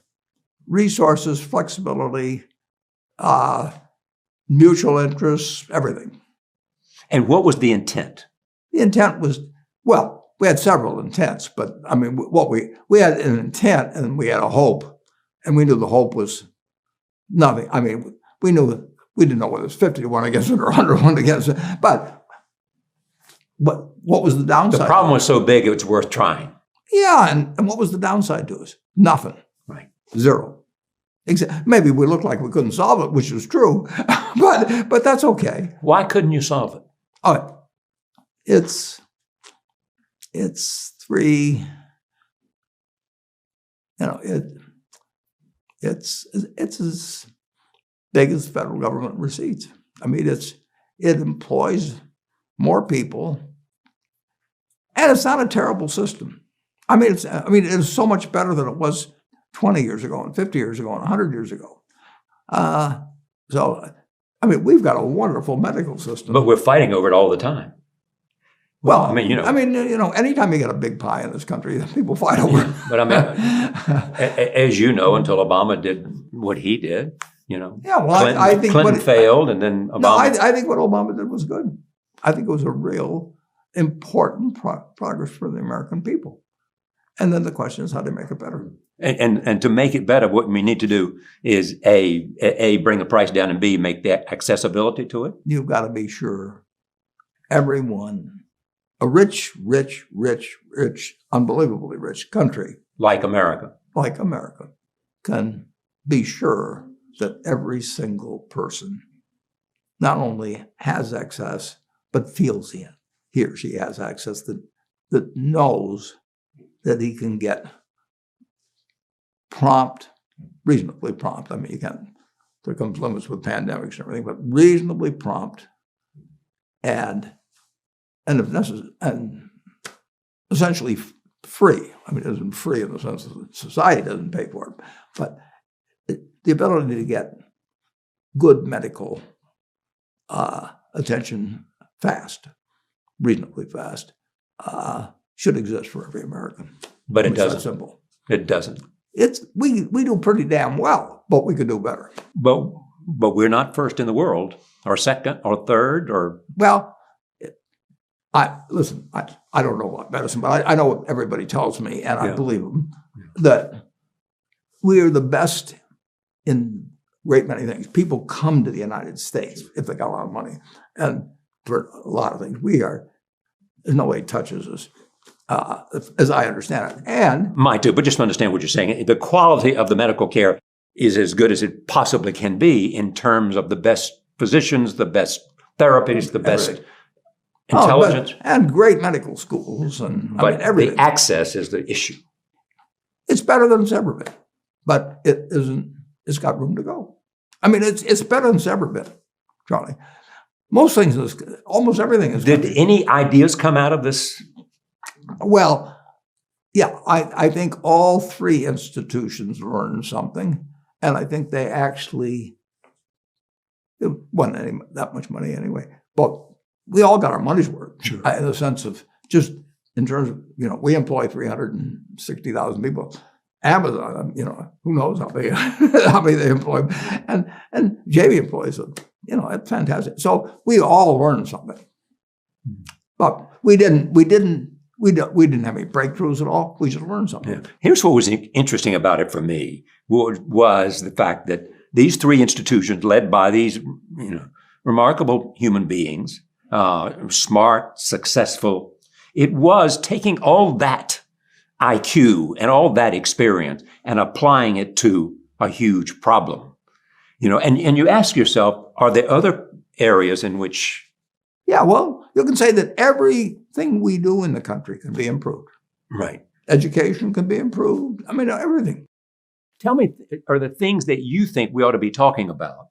resources, flexibility, mutual interests, everything. And what was the intent? The intent was Well, we had several intents, but I mean, we had an intent and we had a hope, and we knew the hope was nothing. I mean, we didn't know whether it was 50 to 1 against it or 100 to 1 against it, but what was the downside? The problem was so big, it was worth trying. Yeah, and what was the downside to us? Nothing. Right. Zero. Maybe we looked like we couldn't solve it, which is true, but that's okay. Why couldn't you solve it? Oh, it's three. It's as big as federal government receipts. I mean, it employs more people, and it's not a terrible system. I mean, it's so much better than it was 20 years ago and 50 years ago and 100 years ago. So, I mean, we've got a wonderful medical system. But we're fighting over it all the time. Well, I mean, anytime you get a big pie in this country, people fight over it. But I mean, as you know, until Obama did what he did, Yeah, well, I think Clinton failed, and then Obama. No, I think what Obama did was good. I think it was a real important progress for the American people. And then the question is how to make it better. And to make it better, what we need to do is A, bring the price down, and B, make the accessibility to it. You've got to be sure everyone, a rich, unbelievably rich country like America, can be sure that every single person not only has access, but feels he or she has access, that knows that he can get reasonably prompt. I mean, there comes limits with pandemics and everything, but reasonably prompt and if necessary, and essentially free. I mean, it isn't free in the sense that society doesn't pay for it, but the ability to get good medical attention reasonably fast, should exist for every American. But it doesn't. It's that simple. It doesn't. We do pretty damn well, but we could do better. But we're not first in the world, or second, or third, or well. I don't know about medicine, but I know what everybody tells me, and I believe them, that we are the best in a great many things. People come to the United States if they got a lot of money, and for a lot of things, there's no way it touches us, as I understand it. And mine too, but just to understand what you're saying, the quality of the medical care is as good as it possibly can be in terms of the best physicians, the best therapies, the best intelligence. And great medical schools. But everything. The access is the issue. It's better than it's ever been, but it isn't. It's got room to go. I mean, it's better than it's ever been, Charlie. Almost everything is. Did any ideas come out of this? Well, yeah, I think all three institutions learned something, and I think they actually it wasn't that much money anyway, but we all got our money's worth. Sure. In the sense of just in terms of, we employ 360,000 people. Amazon, who knows how many they employ, and JV employs them. It's fantastic. So we all learned something, but we didn't have any breakthroughs at all. We just learned something. Yeah. Here's what was interesting about it for me was the fact that these three institutions, led by these remarkable human beings, smart, successful, it was taking all that IQ and all that experience and applying it to a huge problem. And you ask yourself, are there other areas in which? Yeah, well, you can say that everything we do in the country can be improved. Right. Education can be improved. I mean, everything. Tell me, are there things that you think we ought to be talking about?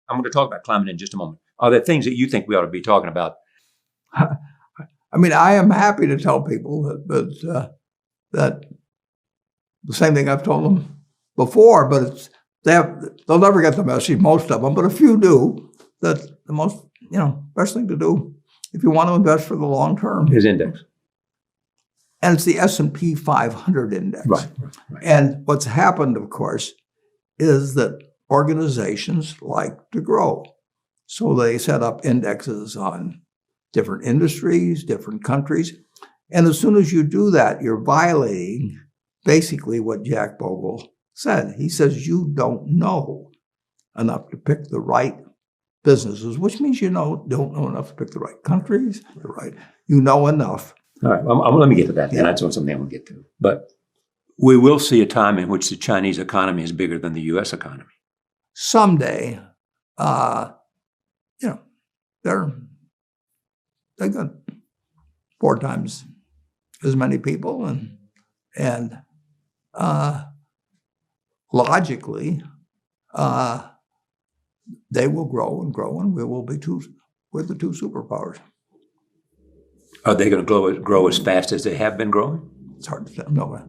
I'm going to talk about climate in just a moment. Are there things that you think we ought to be talking about? I mean, I am happy to tell people that the same thing I've told them before, but they'll never get the message, most of them, but a few do, that the most, best thing to do if you want to invest for the long term is index. And it's the S&P 500 index. Right. And what's happened, of course, is that organizations like to grow. So they set up indexes on different industries, different countries. And as soon as you do that, you're violating basically what Jack Bogle said. He says you don't know enough to pick the right businesses, which means you don't know enough to pick the right countries, you know enough. All right, let me get to that. Yeah. That's something I want to get to. But we will see a time in which the Chinese economy is bigger than the U.S. economy. Someday, they got 4 times as many people, and logically, they will grow and grow, and we're the 2 superpowers. Are they going to grow as fast as they have been growing? It's hard to tell. No, I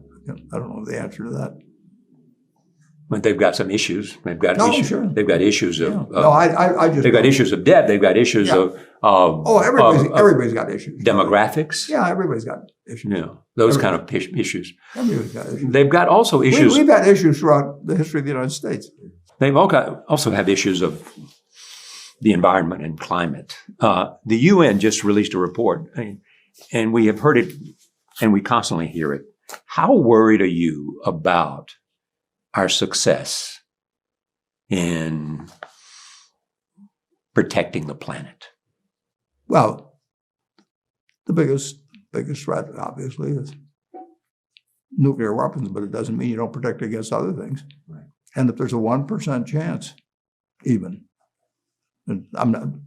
don't know the answer to that. But they've got some issues. They've got issues. Sure. They've got issues of. They've got issues of debt. They've got issues of. Everybody's got issues. Demographics. Yeah, everybody's got issues. Yeah, those kind of issues. Everybody's got issues. They've got also issues. We've had issues throughout the history of the United States. They've also have issues of the environment and climate. The UN just released a report, and we have heard it, and we constantly hear it. How worried are you about our success in protecting the planet? Well, the biggest threat, obviously, is nuclear weapons, but it doesn't mean you don't protect against other things. Right. And if there's a 1% chance, even, and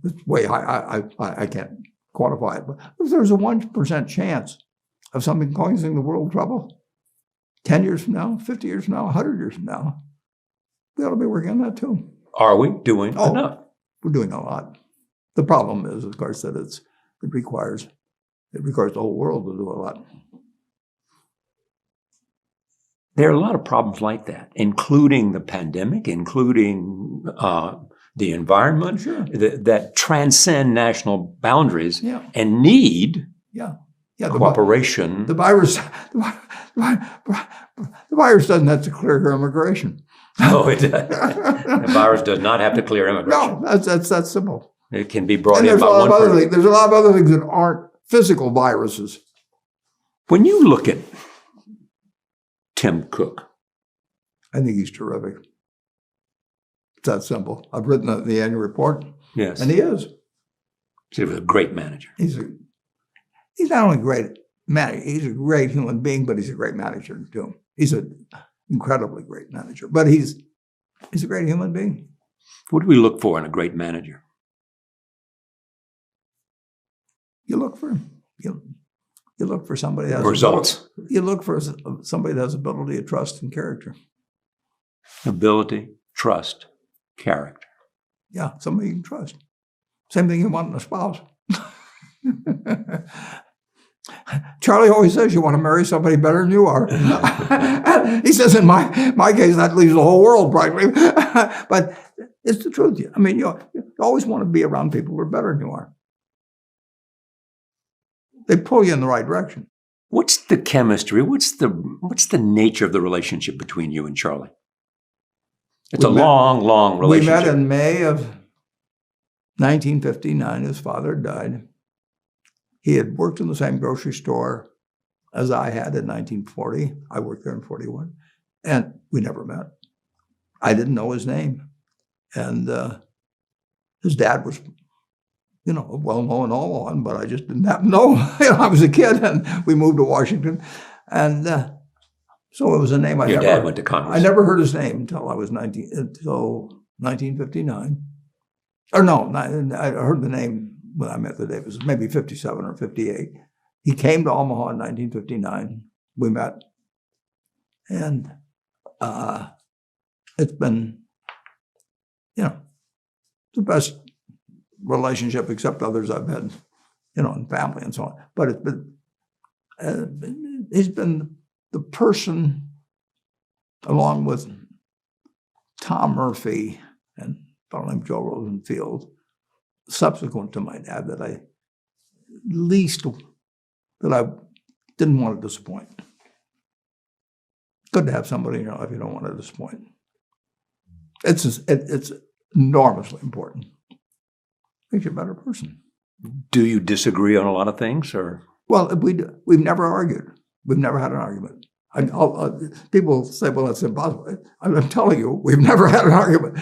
it's way high, I can't quantify it, but if there's a 1% chance of something causing the world trouble, 10 years from now, 50 years from now, 100 years from now, we ought to be working on that too. Are we doing enough? We're doing a lot. The problem is, of course, that it requires the whole world to do a lot. There are a lot of problems like that, including the pandemic, including the environment, sure, that transcend national boundaries and need cooperation. The virus doesn't have to clear your immigration. No, it does. The virus does not have to clear immigration. No, that's simple. It can be brought in by one person. There's a lot of other things that aren't physical viruses. When you look at Tim Cook, I think he's terrific. It's that simple. I've written the annual report. Yes. And he is. He was a great manager. He's not only a great manager, he's a great human being, but he's a great manager too. He's an incredibly great manager, but he's a great human being. What do we look for in a great manager? You look for you look for somebody that has results. You look for somebody that has ability of trust and character. Ability, trust, character. Yeah, somebody you can trust. Same thing you want in a spouse. Charlie always says you want to marry somebody better than you are. He says in my case that leaves the whole world practically. But it's the truth. I mean, you always want to be around people who are better than you are. They pull you in the right direction. What's the chemistry? What's the nature of the relationship between you and Charlie? It's a long relationship. We met in May of 1959. His father died. He had worked in the same grocery store as I had in 1940. I worked there in 41. And we never met. I didn't know his name. And his dad was, well-known and all on, but I just didn't happen to know. I was a kid, and we moved to Washington. And so it was a name Your dad went to Congress. I never heard his name until 1959. Or no, I heard the name when I met the day. It was maybe 57 or 58. He came to Omaha in 1959. We met. And it's been, the best relationship, except others I've had, in family and so on. But it's been, he's been the person, along with Tom Murphy and a fellow named Joe Rosenfield, subsequent to my dad, that I didn't want to disappoint. Good to have somebody in your life you don't want to disappoint. It's enormously important. Makes you a better person. Do you disagree on a lot of things, or? Well, we've never argued. We've never had an argument. People say, "Well, that's impossible." I'm telling you, we've never had an argument.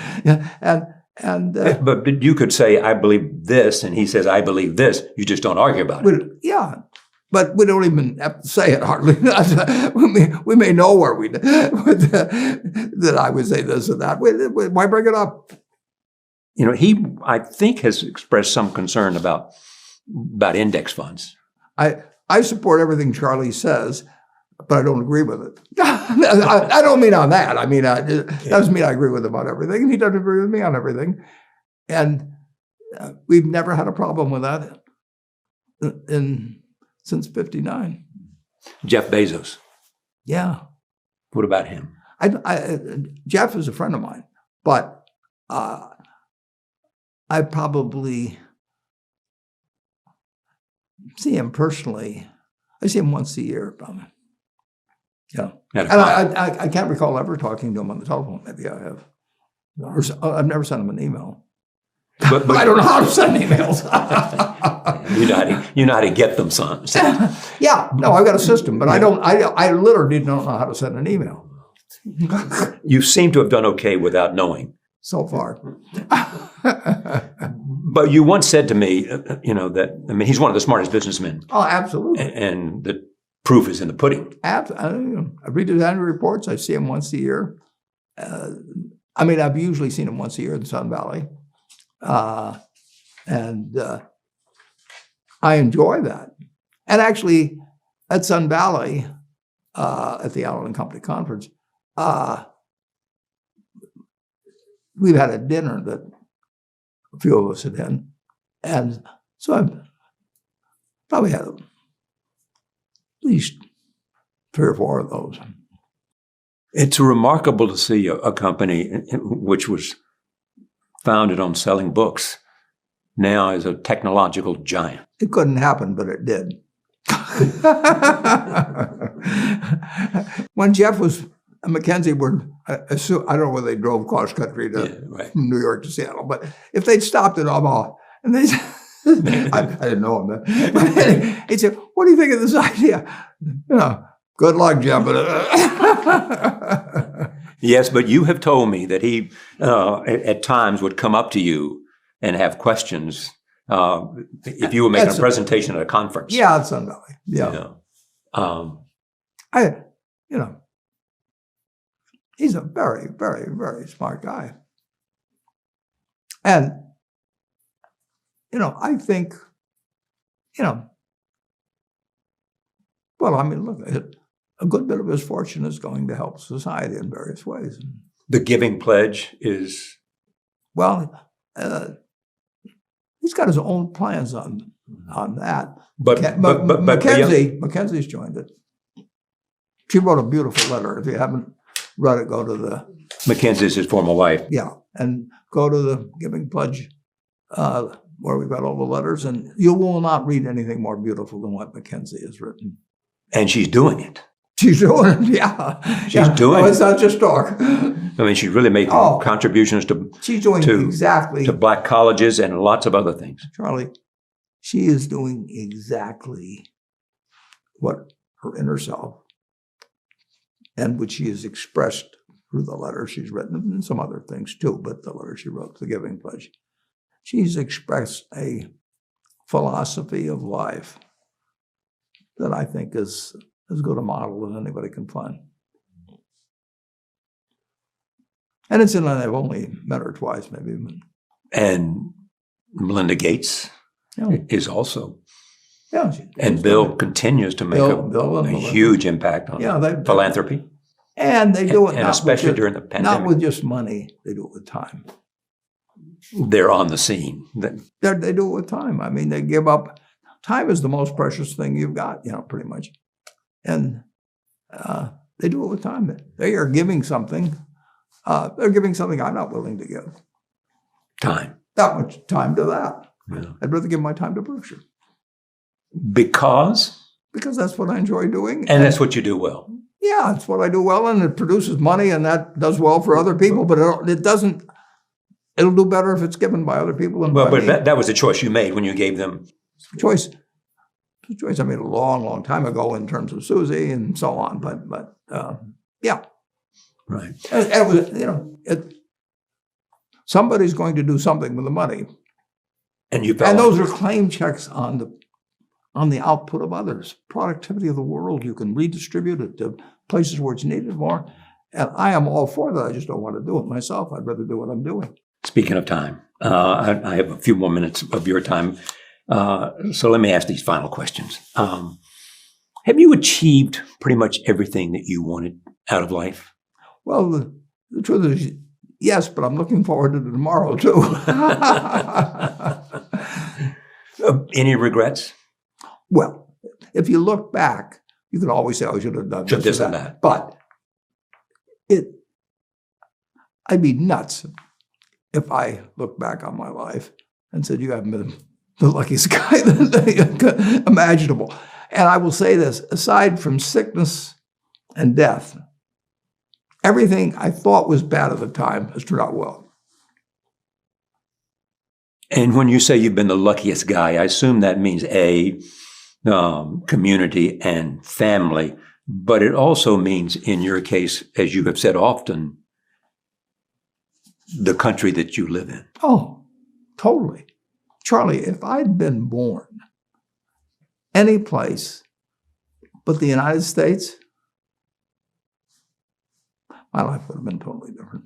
But you could say, "I believe this," and he says, "I believe this." You just don't argue about it. Yeah, but we don't even have to say it hardly. We may know where that I would say this or that. Why bring it up? He, I think, has expressed some concern about index funds. I support everything Charlie says, but I don't agree with it. I don't mean on that. I mean, it doesn't mean I agree with him on everything, and he doesn't agree with me on everything. And we've never had a problem with that since '59. Jeff Bezos. Yeah. What about him? Jeff is a friend of mine, but I probably see him personally. I see him once a year, probably. Yeah, and I can't recall ever talking to him on the telephone. Maybe I have. Or I've never sent him an email. But I don't know how to send emails. you know how to get them sent. Yeah, no, I've got a system, but I don't. I literally don't know how to send an email. You seem to have done okay without knowing so far. But you once said to me, that he's one of the smartest businessmen. Oh, absolutely. And the proof is in the pudding. I read his annual reports. I see him once a year. I've usually seen him once a year in Sun Valley. And I enjoy that. And actually, at Sun Valley, at the Allen & Company conference, we've had a dinner that a few of us had had. And so I've probably had at least 3 or 4 of those. It's remarkable to see a company which was founded on selling books now is a technological giant. It couldn't happen, but it did. When Jeff was at McKinsey, I don't know whether they drove cross country from New York to Seattle, but if they'd stopped at Omaha, and they I didn't know him then. But he'd say, "What do you think of this idea?" Good luck, Jeff. Yes, but you have told me that he at times would come up to you and have questions if you were making a presentation at a conference. Yeah, at Sun Valley. Yeah. He's a very, very, very smart guy. And, I think, look, a good bit of his fortune is going to help society in various ways. The Giving Pledge is? Well, he's got his own plans on that. But Mackenzie's joined it. She wrote a beautiful letter. If you haven't read it, go to the... Mackenzie's his former wife. Yeah, and go to the Giving Pledge where we've got all the letters, and you will not read anything more beautiful than what Mackenzie has written. And she's doing it. She's doing it, yeah. She's doing it. It's not just talk. She really made contributions to she's doing exactly to black colleges and lots of other things. Charlie, she is doing exactly what her inner self, and which she has expressed through the letter she's written, and some other things too, but the letter she wrote, The Giving Pledge. She's expressed a philosophy of life that I think is as good a model as anybody can find. And I've only met her twice, maybe. And Melinda Gates is also. Yeah. And Bill continues to make a huge impact on philanthropy. And they do it and especially during the pandemic. Not with just money, they do it with time. They're on the scene. They do it with time. They give up. Time is the most precious thing you've got, pretty much. And they do it with time. They are giving something. They're giving something I'm not willing to give. Time. That much time to that. Yeah. I'd rather give my time to Berkshire. Because that's what I enjoy doing. And that's what you do well. Yeah, it's what I do well, and it produces money, and that does well for other people, but it doesn't. It'll do better if it's given by other people. But that was a choice you made when you gave them. Choice. situations. I mean, a long, long time ago in terms of Susie and so on. But yeah. Right. It was, somebody's going to do something with the money. And you felt and those are claim checks on the output of others. Productivity of the world, you can redistribute it to places where it's needed more. And I am all for that. I just don't want to do it myself. I'd rather do what I'm doing. Speaking of time, I have a few more minutes of your time. So let me ask these final questions. Have you achieved pretty much everything that you wanted out of life? Well, the truth is, yes, but I'm looking forward to tomorrow, too. Any regrets? Well, if you look back, you can always say, I should have done this and that. But I'd be nuts if I look back on my life and said, you haven't been the luckiest guy imaginable. And I will say this, aside from sickness and death, everything I thought was bad at the time has turned out well. And when you say you've been the luckiest guy, I assume that means community and family, but it also means, in your case, as you have said often, the country that you live in. Oh, totally. Charlie, if I'd been born any place but the United States, my life would have been totally different.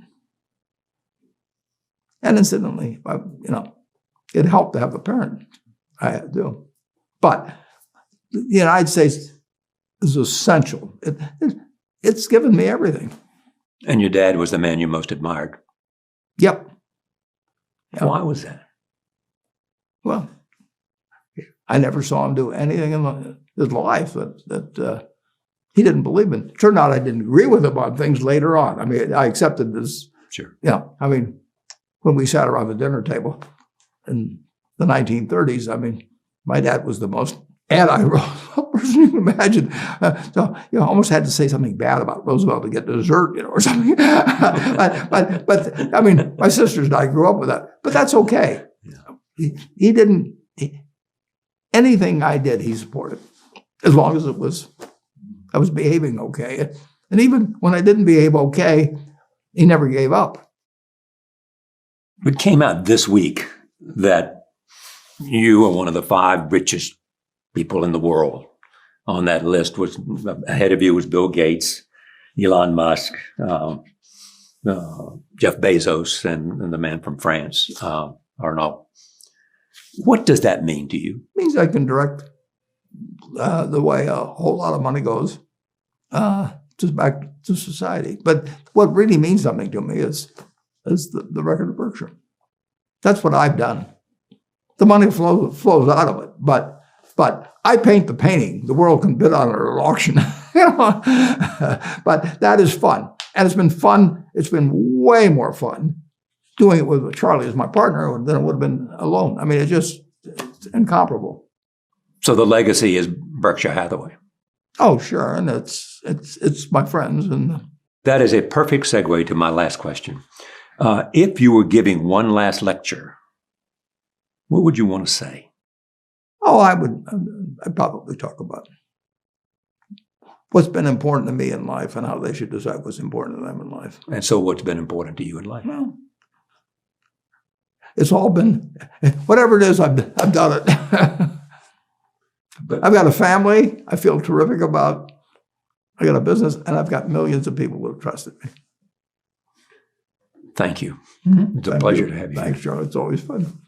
And incidentally, it helped to have a parent. I had to. But the United States is essential. It's given me everything. And your dad was the man you most admired. Yep. Why was that? Well, I never saw him do anything in his life that he didn't believe in. It turned out I didn't agree with him on things later on. I mean, I accepted this. Sure. I mean, when we sat around the dinner table in the 1930s, I mean, my dad was the most anti-Roosevelt person you can imagine. So you almost had to say something bad about Roosevelt to get dessert, or something. but I mean, my sisters and I grew up with that. But that's okay. Yeah. He didn't. Anything I did, he supported, as long as I was behaving okay. And even when I didn't behave okay, he never gave up. It came out this week that you are one of the 5 richest people in the world. On that list was ahead of you was Bill Gates, Elon Musk, Jeff Bezos, and the man from France, Arnaud. What does that mean to you? It means I can direct the way a whole lot of money goes just back to society. But what really means something to me is the record of Berkshire. That's what I've done. The money flows out of it, but I paint the painting. The world can bid on it at an auction. But that is fun. And it's been fun. It's been way more fun doing it with Charlie as my partner than it would have been alone. I mean, it's incomparable. So the legacy is Berkshire Hathaway. Oh, sure. And it's my friends. And that is a perfect segue to my last question. If you were giving one last lecture, what would you want to say? Oh, I'd probably talk about what's been important to me in life and how they should decide what's important to them in life. And so what's been important to you in life? Well, it's all been, whatever it is, I've done it. I've got a family I feel terrific about. I got a business, and I've got millions of people who have trusted me. Thank you. Mm-hmm. It's a pleasure to have you. Thanks, Joe. It's always fun.